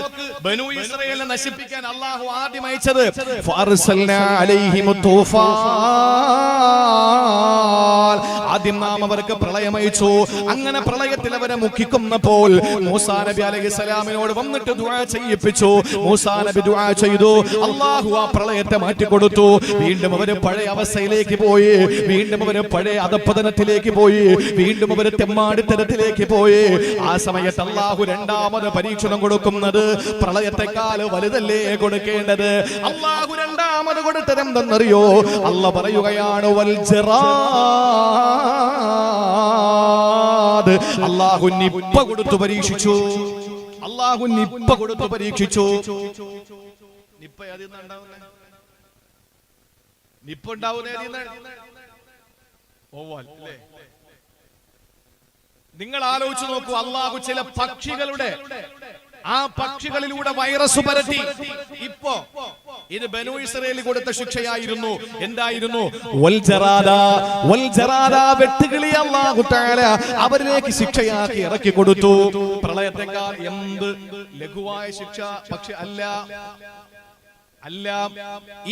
ബനൂ ഇസ്രായേലിനെ നശിപ്പിക്കാൻ അള്ളാഹു ആദ്യം അയച്ചത് ഫഅർസൽനാ അലൈഹിമുത് തൂഫാൻ, ആദ്യം നാം അവർക്ക് പ്രളയം അയച്ചു. അങ്ങനെ പ്രളയത്തിൽ അവരെ മുക്കിക്കൊന്നപ്പോൾ മൂസാ നബി അലൈഹിസ്സലാമിനോട് വന്നിട്ട് ദുആ ചെയ്യിപ്പിച്ചു. മൂസാ നബി ദുആ ചെയ്തു, അള്ളാഹു ആ പ്രളയത്തെ മാറ്റിക്കൊടുത്തു. വീണ്ടും അവര് പഴയ അവസ്ഥയിലേക്ക് പോയി, വീണ്ടും അവര് പഴയ അധപ്പതനത്തിലേക്ക് പോയി, വീണ്ടും അവര് തെമ്മാടിത്തരത്തിലേക്ക് പോയി. ആ സമയത്ത് അള്ളാഹു രണ്ടാമത് പരീക്ഷണം കൊടുക്കുന്നത് പ്രളയത്തെക്കാൾ വലുതല്ലേ കൊടുക്കേണ്ടത്? അള്ളാഹു രണ്ടാമത് കൊടുത്തത് എന്തെന്നറിയോ? അള്ളാഹ് പറയുകയാണ്, വൽ ജറാദ്, അള്ളാഹു നിപ്പ കൊടുത്തു പരീക്ഷിച്ചു. അള്ളാഹു നിപ്പ കൊടുത്തു പരീക്ഷിച്ചു. നിപ്പ ഏതിന്നുണ്ടാവുന്നേ? നിപ്പ ഉണ്ടാവുന്നേ നിങ്ങൾ ആലോചിച്ചു നോക്കൂ. അള്ളാഹു ചില പക്ഷികളുടെ, ആ പക്ഷികളിലൂടെ വൈറസ് പരത്തി. ഇപ്പോ ഇത് ബനൂ ഇസ്രായേലിന് കൊടുത്ത ശിക്ഷയായിരുന്നു. എന്തായിരുന്നു? വൽ ജറാദ, വെട്ടുകിളി അല്ലാഹു തആല അവരിലേക്ക് ശിക്ഷയാക്കി ഇറക്കി കൊടുത്തു. പ്രളയത്തെക്കാൾ എന്ത് ലഘുവായ ശിക്ഷ പക്ഷെ അല്ല. അല്ല,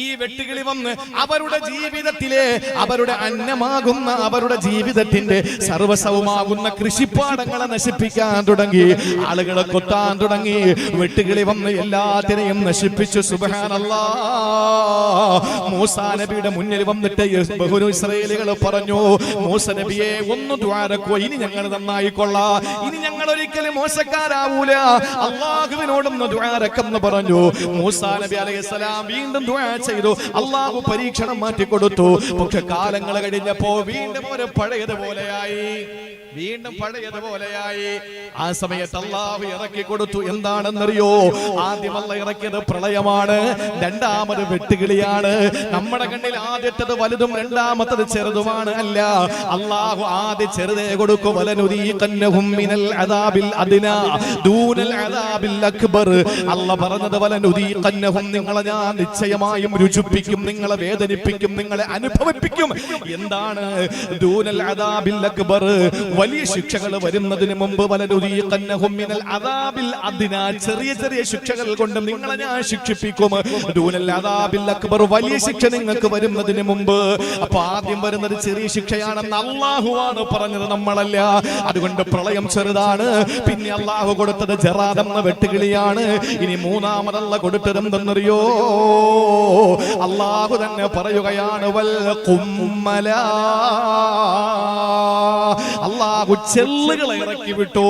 ഈ വെട്ടുകിളി വന്ന് അവരുടെ ജീവിതത്തിലെ അവരുടെ അന്നമാകുന്ന അവരുടെ ജീവിതത്തിന്റെ സർവസ്വമാകുന്ന കൃഷിപ്പാടങ്ങളെ നശിപ്പിക്കാൻ തുടങ്ങി, ആളുകളെ കൊത്താൻ തുടങ്ങി. വെട്ടുകിളി വന്ന് എല്ലാത്തിനെയും നശിപ്പിച്ചു. സുബ്ഹാനല്ലാഹ്. മൂസാ നബിയുടെ മുന്നിൽ വന്നിട്ട് ബഹുനു ഇസ്രായേലികൾ പറഞ്ഞു, മൂസ നബിയെ ഒന്ന് ദുആരക്കോ, ഇനി ഞങ്ങൾ നന്നായിക്കൊള്ളാം, ഇനി ഞങ്ങൾ ഒരിക്കലും മോശക്കാരാവൂല, അല്ലാഹുവിനോടൊന്ന് ദുആരക്കെന്ന് പറഞ്ഞു. മൂസാ നബി അലൈഹി വീണ്ടും ദുആ ചെയ്തു. അല്ലാഹു പരീക്ഷണം മാറ്റി കൊടുത്തു. പക്ഷെ കാലങ്ങൾ കഴിഞ്ഞപ്പോ വീണ്ടും ഒരു പഴയതുപോലെയായി, വീണ്ടും പഴയതുപോലെയായി. ആ സമയത്ത് അല്ലാഹു ഇറക്കി കൊടുത്തു. എന്താണെന്നറിയോ? ആദ്യം അല്ലാഹു ഇറക്കിയത് പ്രളയമാണ്, രണ്ടാമത് വെട്ടുകിളിയാണ്. നമ്മുടെ കണ്ണിൽ ആദ്യത്തേത് വലുതും രണ്ടാമത്തത് ചെറുതുമാണ്. അല്ല, അല്ലാഹു ആദ്യം ചെറുതേ കൊടുക്കും. വലനുദീഖന്നഹും മിനൽ അദാബിൽ അദ്നാ ദൂനൽ അദാബിൽ അക്ബർ. അല്ലാഹു പറഞ്ഞത് വലനുദീഖന്നഹും, നിങ്ങളെ ഞാൻ നിശ്ചയമായും രുചിപ്പിക്കും, നിങ്ങളെ വേദനിപ്പിക്കും, നിങ്ങളെ അനുഭവിപ്പിക്കും. എന്താണ് ദൂനൽ അദാബിൽ അക്ബർ? വലിയ ശിക്ഷകൾ വരുന്നതിന് മുമ്പ് വലനുദീഖന്നഹും മിനൽ അദാബിൽ അദ്നാ, ചെറിയ ചെറിയ ശിക്ഷകൾ കൊണ്ട് നിങ്ങളെ ഞാൻ ശിക്ഷിപ്പിക്കും. ദൂനൽ അദാബിൽ അക്ബർ, വലിയ ശിക്ഷ നിങ്ങൾക്ക് വരുന്നതിന് മുമ്പ്. അപ്പൊ ആദ്യം വരുന്നത് ചെറിയ ശിക്ഷയാണെന്ന് അല്ലാഹുവാണ് പറഞ്ഞത്, നമ്മളല്ല. അതുകൊണ്ട് പ്രളയം ചെറുതാണ്. പിന്നെ അല്ലാഹു കൊടുത്തത് ജറാദ് എന്ന വെട്ടുകിളിയാണ്. ഇനി മൂന്നാമതല്ല കൊടുത്തത് എന്തെന്നറിയോ? അല്ലാഹു തന്നെ പറയുകയാണ്, വൽ ഖുമ്മല. അല്ലാഹു ചെല്ലുകളെ ഇറക്കി വിട്ടു.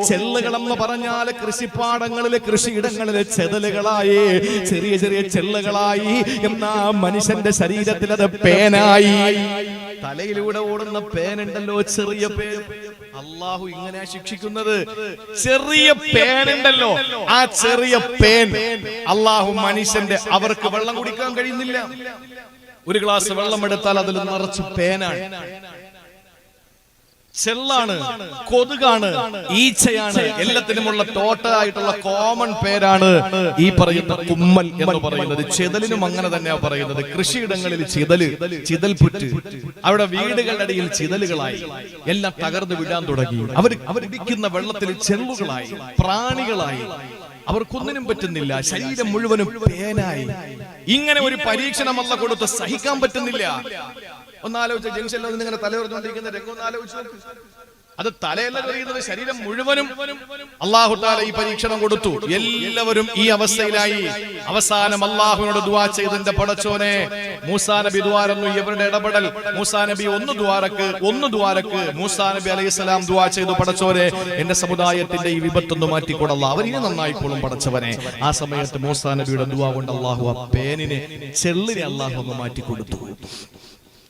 ചെല്ലുകൾ എന്ന് പറഞ്ഞാൽ കൃഷിപ്പാടങ്ങളിലെ കൃഷിയിടങ്ങളിലെ ചെതലുകളായി, ചെറിയ ചെറിയ ചെല്ലുകളായി. എന്നാ മനുഷ്യന്റെ ശരീരത്തിൽ അത് പേനായി. തലയിലൂടെ ഓടുന്ന പേനുണ്ടല്ലോ, ചെറിയ പേൻ. അല്ലാഹു ഇങ്ങനെ ശിക്ഷിക്കുന്നത്. ചെറിയ പേനുണ്ടല്ലോ, ആ ചെറിയ പേൻ അല്ലാഹു മനുഷ്യന്റെ, അവർക്ക് വെള്ളം കുടിക്കാൻ കഴിയുന്നില്ല. ഒരു ഗ്ലാസ് വെള്ളം എടുത്താൽ അതിൽ നിറച്ച് പേനാണ്, ചെല്ലാണ്, കൊതുകാണ്, ഈച്ചയാണ്. എല്ലാത്തിനുമുള്ള ടോട്ടലായിട്ടുള്ള കോമൺ പേരാണ് ഈ പറയുന്ന കുമ്മൽ എന്ന് പറയുന്നത്. ചെതലിനും അങ്ങനെ തന്നെയാ പറയുന്നത്. കൃഷിയിടങ്ങളിൽ ചിതൽപുറ്റ്, അവിടെ വീടുകളുടെ ഇടയിൽ ചിതലുകളായി, എല്ലാം തകർന്നു വിടാൻ തുടങ്ങി. അവരിടിക്കുന്ന വെള്ളത്തിൽ ചെല്ലുകളായി, പ്രാണികളായി, അവർക്കൊന്നിനും പറ്റുന്നില്ല. ശരീരം മുഴുവനും പേനായി. ഇങ്ങനെ ഒരു പരീക്ഷണം അല്ലാഹു കൊടുത്ത് സഹിക്കാൻ പറ്റുന്നില്ല. ഒന്നാലോചിച്ച ജംഗ്ഷനിൽ ഇങ്ങനെ തലയുറഞ്ഞുകൊണ്ടിരിക്കുന്ന രംഗം ഒന്നാലോചിച്ചു നോക്ക്. അത് തലയല്ല അറിയുന്നത്, ശരീരം മുഴുവനും. അല്ലാഹു തആല ഈ പരീക്ഷണം കൊടുത്തു. എല്ലാവരും ഈ അവസ്ഥയിലായി. അവസാനം അല്ലാഹുവിനോട് ദുആ ചെയ്തതിന്റെ പടച്ചോനെ, മൂസാ നബി ദ്വാരന്നു, ഇവരുടെ ഇടപെടൽ. മൂസാ നബി ഒന്ന് ദ്വാരക്ക് മൂസാ നബി അലൈഹിസ്സലാം ദുആ ചെയ്തു, പടച്ചോനെ എന്റെ സമുദായത്തിന്റെ ഈ വിപത്തൊന്ന് മാറ്റിക്കൊടല്ല, അവരിനി നന്നായിക്കോളും പടച്ചവനെ. ആ സമയത്ത് മൂസാ നബിയുടെ ദുആ കൊണ്ട് അല്ലാഹു ആ പേനിനെ, ചെള്ളിനെ അല്ലാഹു ഒന്ന് മാറ്റിക്കൊടുത്തു.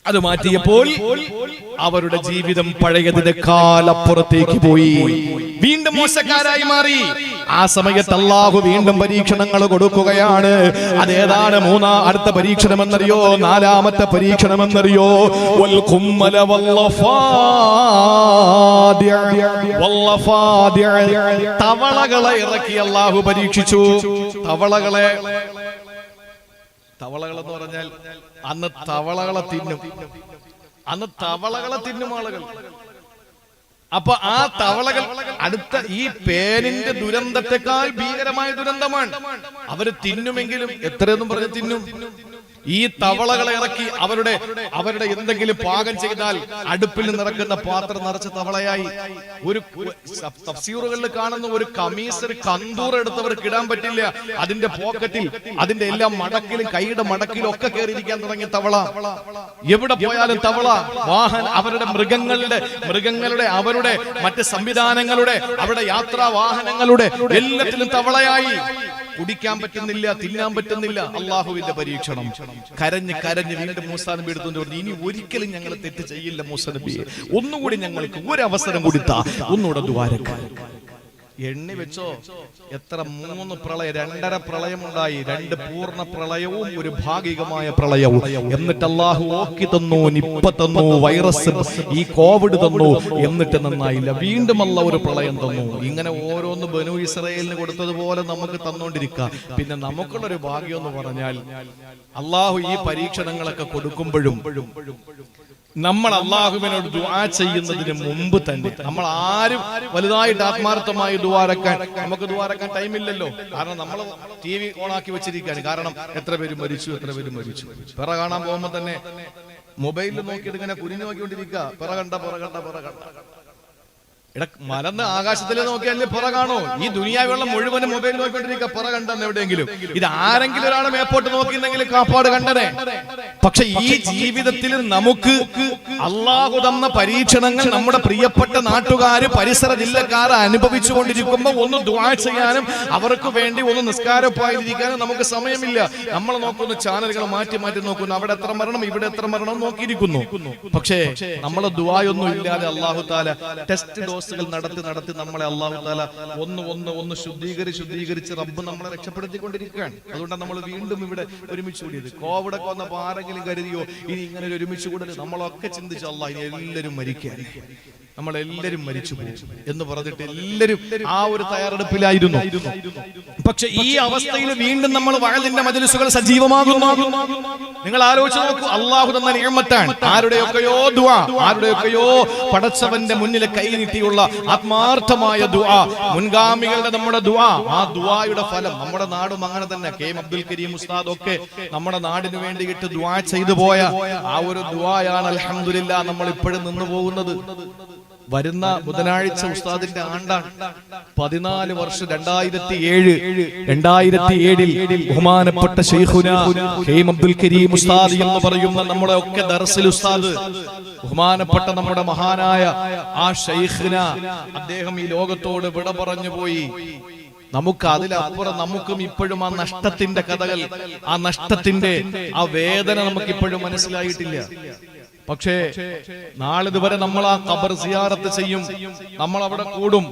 അത് മാറ്റിയപ്പോൾ അവരുടെ ജീവിതം പഴയതിനേക്കാൾ അപ്പുറത്തേക്ക് പോയി, വീണ്ടും മോശക്കാരായി മാറി. ആ സമയത്ത് അല്ലാഹു വീണ്ടും പരീക്ഷണങ്ങൾ കൊടുക്കുകയാണ്. അതേതാണ് അടുത്ത പരീക്ഷണം എന്നറിയോ? നാലാമത്തെ പരീക്ഷണം എന്നറിയോ? വൽ ഖുമ്മല വല്ലഫാദിഅ, തവളകളെ ഇറക്കി അല്ലാഹു പരീക്ഷിച്ചു. തവളകൾ എന്ന് പറഞ്ഞാൽ അന്ന് തവളകളെ തിന്നും ആളുകൾ. അപ്പൊ ആ തവളകൾ അടുത്ത ഈ പേനിന്റെ ദുരന്തത്തെക്കാൾ ഭീകരമായ ദുരന്തമാണ്. അവര് തിന്നുമെങ്കിലും എത്രയെന്നും പറഞ്ഞ് തിന്നും. ഈ തവളകളെ ഇറക്കി അവരുടെ എന്തെങ്കിലും പാകം ചെയ്താൽ അടുപ്പിൽ നിറക്കുന്ന പാത്രം നിറച്ച തവളയായി. ഒരു തഫ്സീറുകളിൽ കാണുന്ന ഒരു കമീസ്, ഒരു കന്തൂർ എടുത്തവർക്ക് ഇടാൻ പറ്റില്ല. അതിന്റെ പോക്കറ്റിൽ, അതിന്റെ എല്ലാ മടക്കിലും, കൈയുടെ മടക്കിലും ഒക്കെ കയറിയിരിക്കാൻ തുടങ്ങിയ തവള. എവിടെ പോയാലും തവള. അവരുടെ മൃഗങ്ങളുടെ അവരുടെ മറ്റ് സംവിധാനങ്ങളുടെ, അവരുടെ യാത്രാ വാഹനങ്ങളുടെ എല്ലാത്തിലും തവളയായി. കുടിക്കാൻ പറ്റുന്നില്ല, തിന്നാൻ പറ്റുന്നില്ല. അള്ളാഹുവിന്റെ പരീക്ഷണം. കരഞ്ഞ് വീണ്ടും മൂസാ നബി എടുത്തുകൊണ്ട് പറഞ്ഞു, ഇനി ഒരിക്കലും ഞങ്ങൾ തെറ്റ് ചെയ്യില്ല മൂസാ നബിയെ, ഒന്നുകൂടി ഞങ്ങൾക്ക് ഒരു അവസരം കൊടുത്താ, ഒന്നുകൂടെ ദ്വാരക്കാൻ. എണ്ണി വെച്ചോ എത്ര? 3 പ്രളയം, 2.5 പ്രളയമുണ്ടായി. 2 പൂർണ്ണ പ്രളയവും ഒരു ഭാഗികമായ പ്രളയവും. എന്നിട്ട് അല്ലാഹു ഓക്കി തന്നു, നിപ്പ തന്നു, വൈറസ്, ഈ കോവിഡ് തന്നു. എന്നിട്ട് നന്നായില്ല. വീണ്ടും അല്ലാഹു ഒരു പ്രളയം തന്നു. ഇങ്ങനെ ഓരോന്ന് ബനൂ ഇസ്രായേലിന് കൊടുത്തതുപോലെ നമുക്ക് തന്നോണ്ടിരിക്കുക. പിന്നെ നമുക്കുള്ളൊരു ഭാഗ്യം എന്ന് പറഞ്ഞാൽ, അല്ലാഹു ഈ പരീക്ഷണങ്ങളൊക്കെ കൊടുക്കുമ്പോഴും
നമ്മൾ അള്ളാഹുവിനോട് ദുആ ചെയ്യുന്നതിന് മുമ്പ് തന്നെ നമ്മൾ ആരും വലുതായിട്ട് ആത്മാർത്ഥമായി ദുആരക്കാൻ നമുക്ക് ദുആരക്കാൻ ടൈമില്ലല്ലോ. കാരണം നമ്മൾ TV ഓണാക്കി വെച്ചിരിക്കുകയാണ്. കാരണം എത്ര പേര് മരിച്ചു. പിറ കാണാൻ പോകുമ്പോൾ തന്നെ മൊബൈലിൽ നോക്കിയിട്ട് ഇങ്ങനെ കുനിഞ്ഞു നോക്കിക്കൊണ്ടിരിക്കുക. പിറ കണ്ട മലന്ന് ആകാശത്തിൽ നോക്കിയാലേ പുറ കാണോ? ഈ ദുനിയാവുള്ള മുഴുവനും മൊബൈൽ നോക്കിക്കൊണ്ടിരിക്കുക. പുറ കണ്ടെന്ന് എവിടെയെങ്കിലും ഇത് ആരെങ്കിലും ഒരാളെ മേപ്പോട്ട് നോക്കിയിരുന്നെങ്കിൽ കാപ്പാട് കണ്ടനെ. പക്ഷെ ഈ ജീവിതത്തിൽ നമുക്ക് അള്ളാഹു തന്ന പരീക്ഷണങ്ങൾ നമ്മുടെ പ്രിയപ്പെട്ട നാട്ടുകാര് പരിസര ജില്ലക്കാർ അനുഭവിച്ചു കൊണ്ടിരിക്കുമ്പോൾ ഒന്ന് ദുആ ചെയ്യാനും അവർക്ക് വേണ്ടി ഒന്ന് നിസ്കാരപ്പായിരിക്കാനും നമുക്ക് സമയമില്ല. നമ്മൾ നോക്കുന്ന ചാനലുകൾ മാറ്റി നോക്കുന്നു. അവിടെ എത്ര മരണം, ഇവിടെ എത്ര മരണം നോക്കിയിരിക്കുന്നു. പക്ഷേ നമ്മളെ ദുആയൊന്നും ഇല്ലാതെ അള്ളാഹു താല ടെസ്റ്റ് ഡോസുകൾ നടത്തി നമ്മളെ അള്ളാഹു താല ഒന്ന് ശുദ്ധീകരിച്ച് റബ്ബ് നമ്മളെ രക്ഷപ്പെടുത്തിക്കൊണ്ടിരിക്കുകയാണ്. അതുകൊണ്ടാണ് നമ്മൾ വീണ്ടും ഇവിടെ ഒരുമിച്ച് കൂടിയത്. കോവിഡ് ഒക്കെ വന്നപ്പോൾ ആരെങ്കിലും കരുതിയോ ഇനി ഇങ്ങനെ ഒരുമിച്ച് കൂടൽ? നമ്മളൊക്കെ ചിന്തിച്ചു അള്ളാഹ് ഇനി എല്ലാവരും മരിക്കാൻ, നമ്മളെല്ലാവരും മരിച്ചു പോകും എന്ന് പറഞ്ഞിട്ട് എല്ലാവരും ആ ഒരു തയ്യാറെടുപ്പിലായിരുന്നു. പക്ഷെ ഈ അവസ്ഥയിൽ വീണ്ടും നമ്മൾ വഅദിന്റെ മജ്‌ലിസുകൾ സജീവമാകുന്നു. നിങ്ങൾ ആലോചിച്ച് നോക്കൂ, അള്ളാഹു തന്ന നിഅമത്താണ്. ആരുടെയൊക്കെയോ ദുആ, ആരുടെയൊക്കെയോ പടച്ചവന്റെ മുന്നിൽ കൈ നീട്ടിയുള്ള ആത്മാർത്ഥമായ ദുആ, മുൻഗാമികളുടെ നമ്മുടെ ദുആ, ആ ദുആയുടെ ഫലം നമ്മുടെ നാടും അങ്ങനെ തന്നെ. കെ.എം. അബ്ദുൽ കരീം ഉസ്താദ് ഒക്കെ നമ്മുടെ നാടിന് വേണ്ടിയിട്ട് ദുആ ചെയ്തു പോയ ആ ഒരു ദുആയാണ് അൽഹംദുലില്ലാഹ് നമ്മൾ ഇപ്പോഴും നിന്നു പോകുന്നത്. വരുന്ന ബുധനാഴ്ച ഉസ്താദിന്റെ ആണ്ടാണ്. 14 വർഷം 2007 ബഹുമാനപ്പെട്ട ശൈഖുന കെ.എം. അബ്ദുൽ കരീം ഉസ്താദ് എന്ന് പറയുന്ന നമ്മുടെ ഒക്കെ ദർസിൽ ഉസ്താദ്, ബഹുമാനപ്പെട്ട നമ്മുടെ മഹാനായ ആ ശൈഖുന, അദ്ദേഹം ഈ ലോകത്തോട് വിട പറഞ്ഞു പോയി. നമുക്ക് അതിലപ്പുറം നമുക്കും ഇപ്പോഴും ആ നഷ്ടത്തിന്റെ കഥകൾ, ആ നഷ്ടത്തിന്റെ ആ വേദന നമുക്ക് ഇപ്പോഴും മനസ്സിലായിട്ടില്ല. പക്ഷേ നാളിതുവരെ നമ്മൾ ആ ഖബർ സിയാറത്ത് ചെയ്യും, നമ്മൾ അവിടെ കൂടും,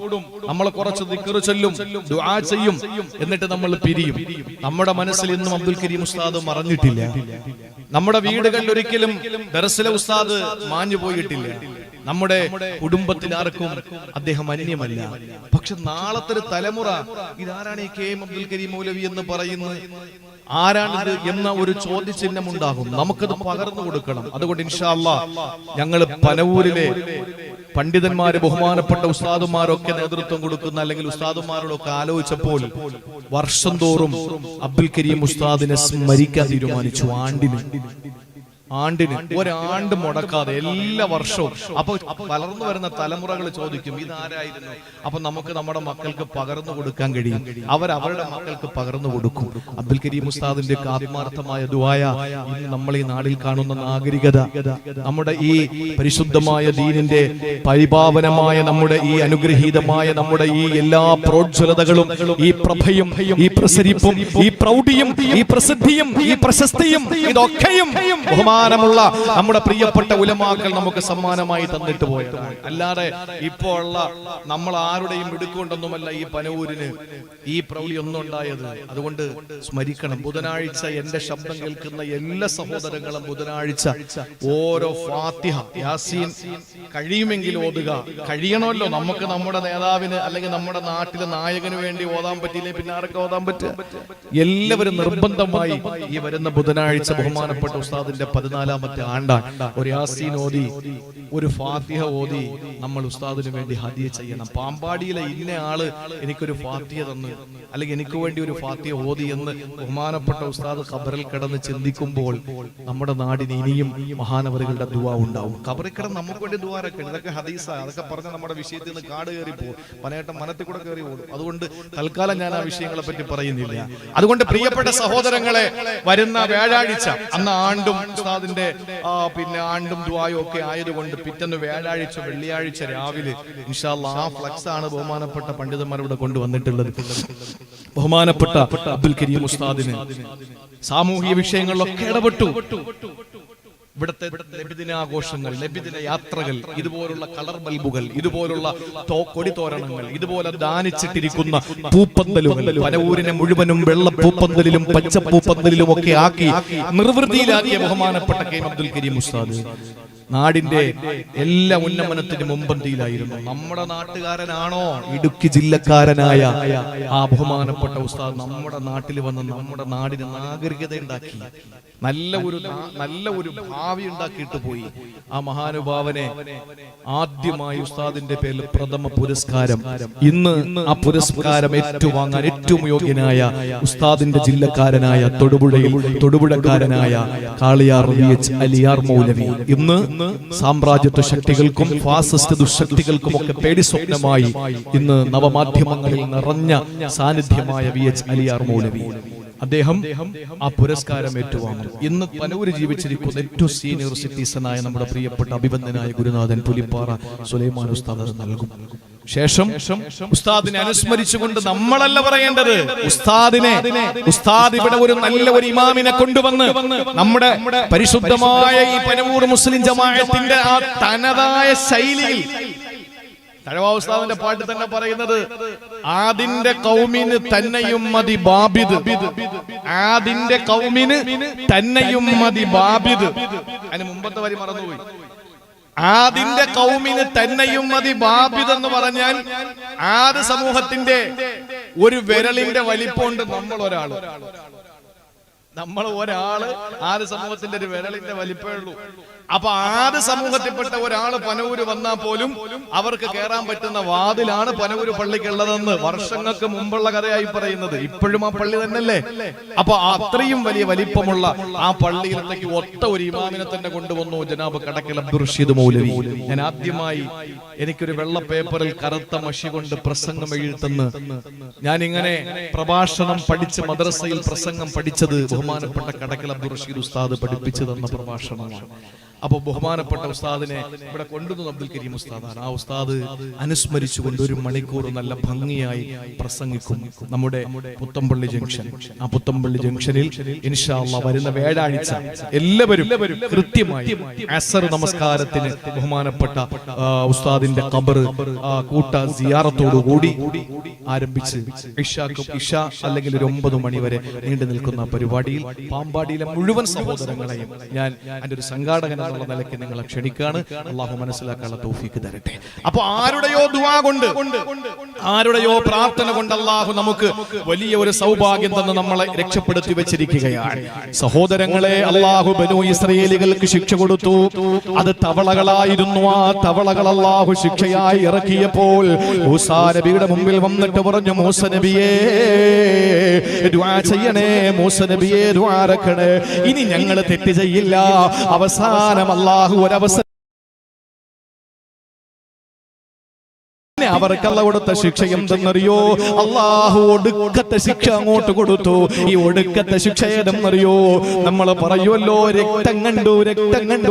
നമ്മൾ കുറച്ച് ദിക്ർ ചൊല്ലും, ദുആ ചെയ്യും, എന്നിട്ട് നമ്മൾ പിരിയും. നമ്മുടെ മനസ്സിൽ ഇന്നും അബ്ദുൽ കരീം ഉസ്താദ് മറഞ്ഞിട്ടില്ല. നമ്മുടെ വീടുകളിൽ ഒരിക്കലും ദർസിലെ ഉസ്താദ് മാഞ്ഞു പോയിട്ടില്ല. നമ്മുടെ കുടുംബത്തിൽ ആർക്കും അദ്ദേഹം അന്യമല്ല. പക്ഷെ നാളത്തെ ഒരു തലമുറ ഇതാരാണ് ഈ കെ.എം. അബ്ദുൽ കരീം മൗലവി എന്ന് പറയുന്നത്, ആരാണിത് എന്ന ഒരു ചോദ്യചിഹ്നം ഉണ്ടാകും. നമുക്കത് പകർന്നു കൊടുക്കണം. അതുകൊണ്ട് ഇൻഷാ അല്ലാഹ് ഞങ്ങൾ പനവൂരിലെ പണ്ഡിതന്മാര്, ബഹുമാനപ്പെട്ട ഉസ്താദുമാരൊക്കെ നേതൃത്വം കൊടുക്കുന്ന അല്ലെങ്കിൽ ഉസ്താദുമാരോടൊക്കെ ആലോചിച്ചപ്പോൾ വർഷം തോറും അബ്ദുൽ കരീം ഉസ്താദിനെ സ്മരിക്കാൻ തീരുമാനിച്ചു. ആണ്ടിന് ഒരാണ്ട് മുടക്കാതെ എല്ലാ വർഷവും. അപ്പൊ വളർന്നു വരുന്ന തലമുറകൾ ചോദിക്കും ഇതാരായിരുന്നു. അപ്പൊ നമുക്ക് നമ്മുടെ മക്കൾക്ക് പകർന്നു കൊടുക്കാൻ കഴിയും. അവരുടെ മക്കൾക്ക് പകർന്നു കൊടുക്കും. അബ്ദുൽ കരീം ഉസ്താദിന്റെ ആത്മാർത്ഥമായ ദുആയ ഇന്ന് നമ്മൾ ഈ നാടിൽ കാണുന്ന നാഗരികത, നമ്മുടെ ഈ പരിശുദ്ധമായ ദീനിന്റെ പരിപാവനമായ നമ്മുടെ ഈ അനുഗ്രഹീതമായ നമ്മുടെ ഈ എല്ലാ പ്രോജ്വലതകളും, ഈ പ്രഭയും, ഈ പ്രസരിപ്പും, ഈ പ്രൗഢിയും, ഈ പ്രസിദ്ധിയും, ഈ പ്രശസ്തിയും, ഇതൊക്കെയും ബഹുമാനമുള്ള നമ്മുടെ പ്രിയപ്പെട്ട ഉലമാക്കൾ നമുക്ക് സമ്മാനമായി തന്നിട്ട് പോയതാണ്. അല്ലാതെ ഇപ്പോൾ ഉള്ള നമ്മൾ ആരുടെയും എടുക്കൊണ്ടൊന്നുമല്ല ഈ പനവൂരിന് ഈ പ്രൗഢി ഒന്നും ഉണ്ടായത്. അതുകൊണ്ട് സ്മരിക്കണം. ബുധനാഴ്ച എന്റെ ശബ്ദം കേൾക്കുന്ന എല്ലാ സഹോദരങ്ങളും ബുധനാഴ്ച ഓരോ ഫാത്തിഹ യാസീൻ കഴിയുമെങ്കിൽ ഓതുക. കഴിയണമല്ലോ, നമുക്ക് നമ്മുടെ നേതാവിന് അല്ലെങ്കിൽ നമ്മുടെ നാട്ടിലെ നായകന് വേണ്ടി ഓതാൻ പറ്റിയില്ലേ പിന്നെ ആരൊക്കെ ഓതാൻ പറ്റുക? എല്ലാവരും നിർബന്ധമായി ഈ വരുന്ന ബുധനാഴ്ച ബഹുമാനപ്പെട്ട ഉസ്താദിന്റെ 14ാമത്തെ ആണ്ടാണ്. ഒരു യാസീൻ ഓതി, ഒരു ഫാത്തിഹ ഓതി നമ്മൾ ഉസ്താദിന് വേണ്ടി ഹദിയ ചെയ്യണം. പാമ്പാടിയിലെ ഇന്ന ആള് എനിക്കൊരു ഫാത്തിഹ തന്നു അല്ലെങ്കിൽ എനിക്ക് വേണ്ടി ഒരു ഫാത്തിഹ ഓതി എന്ന് ബഹുമാനപ്പെട്ട ഉസ്താദ് ഖബറിൽ കിടന്ന് ചിന്തിക്കുമ്പോൾ നമ്മുടെ നാടിന് ഇനിയും മഹാനവറുകളുടെ ദുആ ഉണ്ടാവും. ഖബറിൽ കിടന്ന് നമുക്ക് വേണ്ടി ദുആരൊക്കെ, ഇതൊക്കെ ഹദീസാണ്. അതൊക്കെ പറഞ്ഞ നമ്മുടെ വിഷയത്തിൽ നിന്ന് കാട് കയറി പോകും, പനേട്ടം മനത്തിൽ കൂടെ കയറി പോകും. അതുകൊണ്ട് തൽക്കാലം ഞാൻ ആ വിഷയങ്ങളെ പറ്റി പറയുന്നില്ല. അതുകൊണ്ട് പ്രിയപ്പെട്ട സഹോദരങ്ങളെ, വരുന്ന വ്യാഴാഴ്ച അന്ന് ആണ്ടും ഉസ്താദിന്റെ പിന്നെ ആണ്ടും ദുആയും ഒക്കെ ആയതുകൊണ്ട് പിറ്റേന്ന് വ്യാഴാഴ്ച വെള്ളിയാഴ്ച രാവിലെ ഇൻഷാ അല്ലാഹ് ആ ഫ്ലക്സ് ആണ് ബഹുമാനപ്പെട്ട പണ്ഡിതന്മാരുടെ കൊണ്ടുവന്നിട്ടുള്ളത്. ബഹുമാനപ്പെട്ട അബ്ദുൽ കരീം ഉസ്താദിന് സാമൂഹിക വിഷയങ്ങളിലൊക്കെ ഇടപെട്ടു. ഇവിടുത്തെ നബിദിനാഘോഷങ്ങൾ, നബിദിന യാത്രകൾ, ഇതുപോലുള്ള കളർ ബൾബുകൾ, ഇതുപോലുള്ള കൊടിത്തോരണങ്ങൾ, ഇതുപോലെ ദാനിച്ചിട്ടിരിക്കുന്ന പൂപ്പന്തലുകൾ, പനവൂരിനെ മുഴുവനും വെള്ള പൂപ്പന്തലിലും പച്ച പൂപ്പന്തലിലും ഒക്കെ ആക്കി നിർവൃതിയിലാക്കിയ ബഹുമാനപ്പെട്ട കെ.എം. അബ്ദുൽ കരീം ഉസ്താദ് നാടിന്റെ എല്ലാ ഉന്നമനത്തിന് മുമ്പന്തിയിലായിരുന്നു. നമ്മുടെ നാട്ടുകാരനാണോ? ഇടുക്കി ജില്ലക്കാരനായ ആ ബഹുമാനപ്പെട്ട ഉസ്താദ് നമ്മുടെ നാട്ടിൽ വന്ന് നമ്മുടെ നാടിന് നാഗരികത ഉണ്ടാക്കി, നല്ല ഒരു ഭാവി ഉണ്ടാക്കിയിട്ട് പോയി. ആ മഹാനുഭാവനെ ആദ്യമായി ഉസ്താദിന്റെ പേരിൽ പ്രഥമ പുരസ്കാരം, ഇന്ന് ആ പുരസ്കാരം ഏറ്റുവാങ്ങാൻ ഏറ്റവും യോഗ്യനായ ഉസ്താദിന്റെ ജില്ലക്കാരനായ തൊടുപുഴക്കാരനായ കാളിയാർ VH അലിയാർ മൗലവി ഇന്ന് സാമ്രാജ്യത്വ ശക്തികൾക്കും ഫാസിസ്റ്റ് ദുശക്തികൾക്കും ഒക്കെ പേടി സ്വപ്നമായി ഇന്ന് നവമാധ്യമങ്ങളിൽ നിറഞ്ഞ സാന്നിധ്യമായ VH അലിയാർ മൗലവി. അദ്ദേഹം ആ പുരസ്കാരം ഏറ്റുവാങ്ങും. ഇന്ന് പനൂര് ജീവിച്ചിരിക്കുന്ന ഏറ്റവും സീനിയർ സിറ്റിസണായ നമ്മുടെ പ്രിയപ്പെട്ട അഭിവന്ദനായ ഗുരുനാഥൻ പുലിപ്പാറ സുലൈമാൻ ഉസ്താദ് നൽകും. ശേഷം ഉസ്താദിനെ അനുസ്മരിച്ചുകൊണ്ട് നമ്മളല്ല പറയേണ്ടത്, ഉസ്താദ് ഇവിടെ ഒരു നല്ല ഒരു ഇമാമിനെ കൊണ്ടുവന്ന് നമ്മുടെ പരിശുദ്ധമായ ഈ പനവൂർ മുസ്ലിം ജമാഅത്തിന്റെ ആ തനതായ ശൈലിയിൽ, തഴവാ ഉസ്താദിന്റെ പാട്ട് തന്നെ പറയുന്നത്, ആദിന്റെ കൗമിന് തന്നെയും മതി ബാബിദ്, ആദിന്റെ കൗമിന് തന്നെയും മതി ബാബിദ്. അതിന് മുമ്പത്തെ വരി മറന്നുപോയി. ആദിന്റെ കൗമിന് തന്നെയും മതി ബാബിദ് എന്ന് പറഞ്ഞാൽ ആദ് സമൂഹത്തിന്റെ ഒരു വിരലിന്റെ വലിപ്പമുണ്ട്. നമ്മൾ ഒരാള് ആദ് സമൂഹത്തിന്റെ ഒരു വിരലിന്റെ വലിപ്പമേ ഉള്ളൂ. അപ്പൊ ആദ് സമൂഹത്തിൽപ്പെട്ട ഒരാള് പനവൂര് വന്നാൽ പോലും അവർക്ക് കയറാൻ പറ്റുന്ന വാതിലാണ് പനവൂര് പള്ളിക്കുള്ളതെന്ന് വർഷങ്ങൾക്ക് മുമ്പുള്ള കഥയായി പറയുന്നത്. ഇപ്പോഴും ആ പള്ളി തന്നെയല്ലേ. അപ്പൊ അത്രയും വലിയ വലിപ്പമുള്ള ആ പള്ളിയിലത്തേക്ക് ഒത്ത ഒരു ഇമാമിനെ തന്നെ കൊണ്ടുവന്നു ജനാബ് കടക്കൽ അബ്ദുർ റഷീദ് മൗലവി. ഞാൻ ആദ്യമായി എനിക്കൊരു വെള്ള പേപ്പറിൽ കറുത്ത മഷി കൊണ്ട് പ്രസംഗം എഴുതുന്ന, ഞാൻ ഇങ്ങനെ പ്രഭാഷണം പഠിച്ച് മദ്രസയിൽ പ്രസംഗം പഠിച്ചത് ബഹുമാനപ്പെട്ട കടക്കൽ അബ്ദുർ റഷീദ് ഉസ്താദ് പഠിപ്പിച്ചു തന്ന പ്രഭാഷണമാണ്. അപ്പൊ ബഹുമാനപ്പെട്ട ഉസ്താദിനെ ഇവിടെ കൊണ്ടുവന്നു അബ്ദുൽ കരീം ഉസ്താദാണ്. ആ ഉസ്താദ് അനുസ്മരിച്ചുകൊണ്ട് 1 മണിക്കൂർ നല്ല ഭംഗിയായി പ്രസംഗിക്കും നമ്മുടെ പുത്തമ്പള്ളി ജംഗ്ഷൻ. ആ പുത്തമ്പള്ളി ജംഗ്ഷനിൽ ഇൻഷാ അല്ലാഹ് വരുന്ന വ്യാഴാഴ്ച എല്ലാവരും കൃത്യമായി അസർ നമസ്കാരത്തിന് ബഹുമാനപ്പെട്ട ഉസ്താദിന്റെ ഖബർ കൂട്ട സിയാറത്തോടു കൂടി ആരംഭിച്ച് ഇഷ അല്ലെങ്കിൽ ഒരു 9 മണി വരെ നീണ്ടു നിൽക്കുന്ന പരിപാടിയിൽ പാമ്പാടിയിലെ മുഴുവൻ സഹോദരങ്ങളെയും ഞാൻ എൻ്റെ ഒരു സംഘാടകൻ എന്നുള്ള നിലയ്ക്ക് നിങ്ങളെ ക്ഷണിക്കാണ്. അള്ളാഹു മനസ്സിലാക്കാനുള്ള തൗഫീക്ക് തരട്ടെ. അപ്പൊ ആരുടെയോ ദുആ കൊണ്ട്, ആരുടെയോ പ്രാർത്ഥന കൊണ്ട് അള്ളാഹു നമുക്ക് വലിയ ഒരു സൗഭാഗ്യം തന്ന് നമ്മളെ രക്ഷപ്പെടുത്തി വെച്ചിരിക്കുകയാണ്. സഹോദരങ്ങളെ, അള്ളാഹു ബനൂ ഇസ്രായേലികൾക്ക് ശിക്ഷ കൊടുത്തു. അത് തവളകളായിരുന്നു. ആ തവളകൾ അള്ളാഹു ശിക്ഷയായി ഇറക്കിയപ്പോൾ മൂസാ നബിയുടെ മുമ്പിൽ വന്നിട്ട് പറഞ്ഞു, മൂസ നബിയേ ദുആ ചെയ്യണേ, മൂസ നബിയേ ദുആ ഇറക്കണേ, ഇനി ഞങ്ങൾ തെറ്റ് ചെയ്യില്ല. അവസാനം അല്ലാഹു ഒരവസരം അവർക്ക് അല്ലാഹു കൊടുത്ത ശിക്ഷ എന്തെന്നറിയോ? അല്ലാഹു ഒടുക്കത്തെ ശിക്ഷ അങ്ങോട്ട് കൊടുത്തു. ഈ ഒടുക്കത്തെ ശിക്ഷ ഏതെന്നറിയോ? നമ്മൾ പറയുമല്ലോ രക്തം കണ്ടു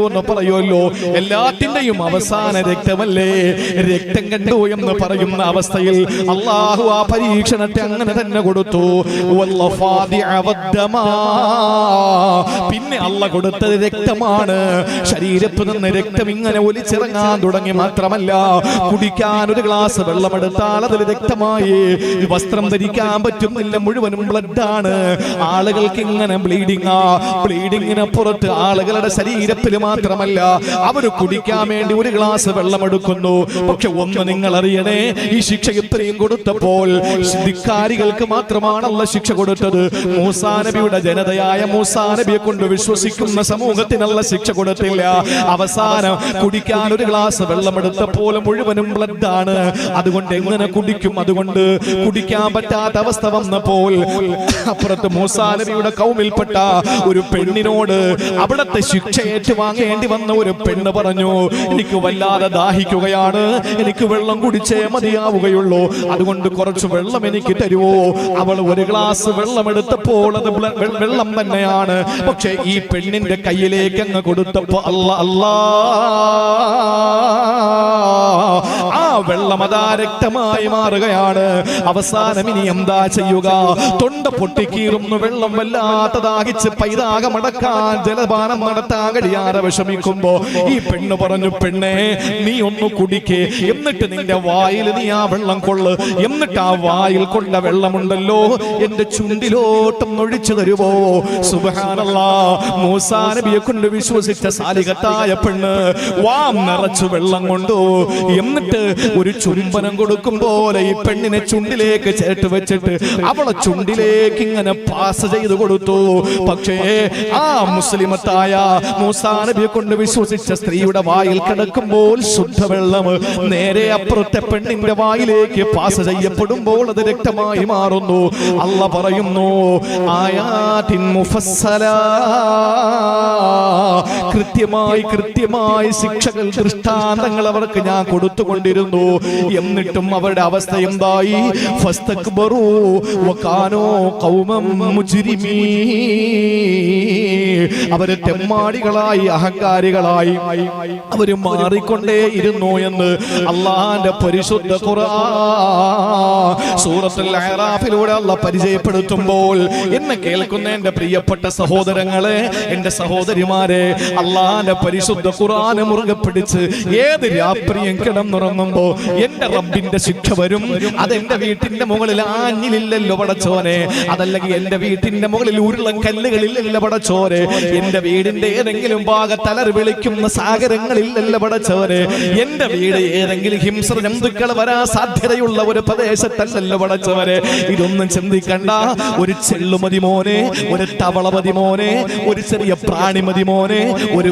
എന്ന് പറയുമല്ലോ. എല്ലാത്തിന്റെയും അവസാന രക്തമല്ലേ? രക്തം കണ്ടു എന്ന് പറയുന്ന അവസ്ഥയിൽ അല്ലാഹു ആ പരീക്ഷണത്തെ അങ്ങനെ തന്നെ കൊടുത്തു. പിന്നെ അല്ലാഹു കൊടുത്തത് രക്തമാണ്. ശരീരത്തിൽ നിന്ന് രക്തം ഇങ്ങനെ ഒലിച്ചിറങ്ങാൻ തുടങ്ങി. മാത്രമല്ല, കുടിക്കാൻ ഒരു ഗ്ലാസ് വെള്ളമെടുത്താൽ അതിൽ രക്തമായി. വസ്ത്രം ധരിക്കാൻ പറ്റുന്നില്ല, മുഴുവനും ബ്ലഡാണ്. ആളുകൾക്ക് ഇങ്ങനെ ബ്ലീഡിങ്ങിന് പുറത്ത് ആളുകളുടെ ശരീരത്തിൽ മാത്രമല്ല, അവർ കുടിക്കാൻ വേണ്ടി ഒരു ഗ്ലാസ് വെള്ളമെടുക്കുന്നു. പക്ഷെ ഒന്ന് നിങ്ങൾ അറിയണേ, ഈ ശിക്ഷ ഇത്രയും കൊടുത്തപ്പോൾ ധിക്കാരികൾക്ക് മാത്രമാണല്ല ശിക്ഷ കൊടുത്തത്. മൂസാ നബിയുടെ ജനതയായ മൂസാ നബിയെ കൊണ്ട് വിശ്വസിക്കുന്ന സമൂഹത്തിനുള്ള ശിക്ഷ കൊടുത്തില്ല. അവസാനം കുടിക്കാൻ ഒരു ഗ്ലാസ് വെള്ളമെടുത്തപ്പോൾ മുഴുവനും ബ്ലഡാണ്. അതുകൊണ്ട് എങ്ങനെ കുടിക്കും? അതുകൊണ്ട് കുടിക്കാൻ പറ്റാത്ത അവസ്ഥ വന്നപ്പോൾ അപ്പുറത്ത് മൂസാ നബിയുടെ കൗമിൽപ്പെട്ട ഒരു പെണ്ണിനോട് അവിടത്തെ ശിക്ഷ ഏറ്റുവാങ്ങേണ്ടി വന്ന ഒരു പെണ്ണ് പറഞ്ഞു, എനിക്ക് വല്ലാതെ ദാഹിക്കുകയാണ്, എനിക്ക് വെള്ളം കുടിച്ചേ മതിയാവുകയുള്ളൂ, അതുകൊണ്ട് കുറച്ച് വെള്ളം എനിക്ക് തരുവോ? അവൾ ഒരു ഗ്ലാസ് വെള്ളം എടുത്തപ്പോൾ അത് വെള്ളം തന്നെയാണ്. പക്ഷെ ഈ പെണ്ണിന്റെ കയ്യിലേക്ക് അങ്ങ് കൊടുത്തപ്പോ അല്ലാ ആ വെള്ളം അതാ രക്തമായി മാറുകയാണ്. അവസാനം ഇനി എന്താ ചെയ്യുക? തൊണ്ട പൊട്ടിക്കീറുന്നു. വെള്ളം വല്ലാത്ത ദാഹിച്ച് പൈതാകമടക്കാൻ ജലപാനം നടത്താൻ കഴിയാതെ വിഷമിക്കുമ്പോ ഈ പെണ്ണ് പറഞ്ഞു, പെണ്ണേ നീ ഒന്ന് കുടിക്കേ, എന്നിട്ട് നിന്റെ വായിൽ നീ ആ വെള്ളം കൊള്ളു, എന്നിട്ട് ആ വായിൽ കൊണ്ട വെള്ളമുണ്ടല്ലോ എന്റെ ചുണ്ടിലോട്ടും ഒഴിച്ചു തരുവോ? സുബ്ഹാനല്ലാഹ്, മൂസാ നബിയെ കൊണ്ട് വിശ്വസിച്ച സാലിഹത്തായ പെണ്ണ് വാം നിറച്ചു വെള്ളം കൊണ്ടു. എന്നിട്ട്
ഒരു ചുംബനം കൊടുക്കും പോലെ ഈ പെണ്ണിനെ ചുണ്ടിലേക്ക് ചേർത്ത് വെച്ചിട്ട് അവളെ ചുണ്ടിലേക്ക് ഇങ്ങനെ പാസ് ചെയ്തു കൊടുത്തു. പക്ഷേ ആ മുസ്ലിമത്തായ മൂസാ നബിയെ കൊണ്ട് വിശ്വസിച്ച സ്ത്രീയുടെ വായിൽ കിടക്കുമ്പോൾ ശുദ്ധവെള്ളം നേരെ അപ്പുറത്തെ പെണ്ണിന്റെ വായിലേക്ക് പാസ് ചെയ്യപ്പെടുമ്പോൾ അത് രക്തമായി മാറുന്നു. അല്ലാഹ് പറയുന്നു ആയാതിൻ മുഫസ്സല, കൃത്യമായി ശിക്ഷകൾ ദൃഷ്ടാന്തങ്ങൾ അവർക്ക് ഞാൻ കൊടുത്തുകൊണ്ടിരുന്നു. എന്നിട്ടും അവരുടെ അവസ്ഥ എന്തായി? ഫസ്തക്ബറു വകാനൂ ഖൗമൻ മുജ്രിമീൻ, അവര് തെമ്മാടികളായി അഹങ്കാരികളായി അവര് മാറിക്കൊണ്ടേ ഇരുന്നു എന്ന് അള്ളാന്റെ പരിശുദ്ധ ഖുർആൻ സൂറത്തുൽ അഅറാഫിലൂടെ അള്ളാഹ് പരിചയപ്പെടുത്തുമ്പോൾ എന്നെ കേൾക്കുന്ന എന്റെ പ്രിയപ്പെട്ട സഹോദരങ്ങളെ, എന്റെ സഹോദരിമാരെ, അള്ളാന്റെ പരിശുദ്ധ ഖുർആനെ മുറുകെ പിടിച്ച് ഏത് രാത്രിയും കിടന്നുറങ്ങുമ്പോ എന്റെ റബ്ബിന്റെ ശിക്ഷ വരും. അതെന്റെ വീട്ടിന്റെ മുകളിൽ ആഞ്ഞിലില്ലല്ലോ പടച്ചോനെ, അതല്ലെങ്കിൽ എന്റെ വീട്ടിന്റെ മുകളിൽ ഉരുളൻ കല്ലുകളില്ലല്ലോ പടച്ചോനെ, എന്റെ വീടിന്റെ ഏതെങ്കിലും ഭാഗത്തലറി വിളിക്കുന്ന സാഗരങ്ങളില്ലല്ലോ പടച്ചോനെ, എന്റെ വീട് ഏതെങ്കിലും ഹിംസ്ര ജന്തുക്കൾ വരാൻ സാധ്യതയുള്ള ഒരു പ്രദേശത്തല്ലല്ലോ പടച്ചോനെ. ഇതൊന്നും ചിന്തിക്കണ്ട. ഒരു ചെള്ളുമതി മോനെ, ഒരു തവള മതി മോനെ, ഒരു ചെറിയ പ്രാണി മതി മോനെ, ഒരു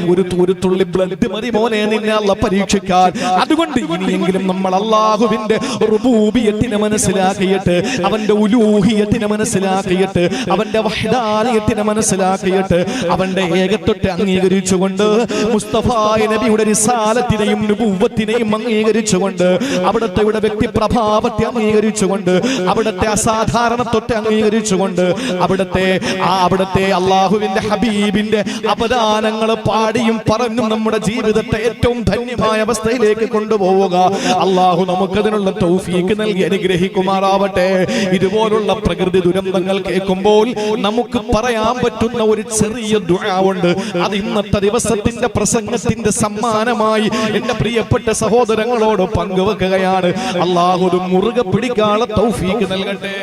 തുള്ളി ബ്ലഡ് മതി മോനെ നിന്നെ അല്ലാഹ് പരീക്ഷിക്കാൻ. അതുകൊണ്ട് ഇനിയെങ്കിലും നമ്മൾ അല്ലാഹുവിന്റെ റുബൂബിയത്തിനെ മനസ്സിലാക്കിയിട്ട്, അവന്റെ ഉലൂഹിയത്തിനെ മനസ്സിലാക്കിയിട്ട്, അവന്റെ വഹ്ദാനിയത്തിനെ മനസ്സിലാക്കിയിട്ട്, അവന്റെ ഏകത്വത്തെ അംഗീകരിച്ചുകൊണ്ട്, മുസ്തഫ നബിയുടെ റിസാലത്തിനെയും നുബുവ്വത്തിനെയും അംഗീകരിച്ചുകൊണ്ട്, അവിടുത്തെ വ്യക്തി പ്രഭാവത്തെ അംഗീകരിച്ചുകൊണ്ട്, അവിടുത്തെ അസാധാരണത്വത്തെ അംഗീകരിച്ചുകൊണ്ട്, അവിടുത്തെ അള്ളാഹുവിന്റെ ഹബീബിന്റെ അപദാനങ്ങൾ പാടിയും പറഞ്ഞും നമ്മുടെ ജീവിതത്തെ ഏറ്റവും ധന്യമായ അവസ്ഥയിലേക്ക് കൊണ്ടുപോവുക. അള്ളാഹു നമുക്കതിനുള്ള തൗഫീക്ക് നൽകി അനുഗ്രഹിക്കുമാറാവട്ടെ. ഇതുപോലുള്ള പ്രകൃതി ദുരന്തങ്ങൾ കേൾക്കുമ്പോൾ നമുക്ക് പറയാൻ പറ്റുന്ന ഒരു ചെറിയ ദുആ ഉണ്ട്. അത് ഇന്നത്തെ ദിവസത്തിന്റെ പ്രസംഗത്തിന്റെ സമ്മാനമായി എന്റെ പ്രിയപ്പെട്ട സഹോദരങ്ങളോട് പങ്കുവെക്കുകയാണ്. അള്ളാഹു മുറുകെ പിടിക്കാനുള്ള തൗഫീക്ക് നൽകട്ടെ.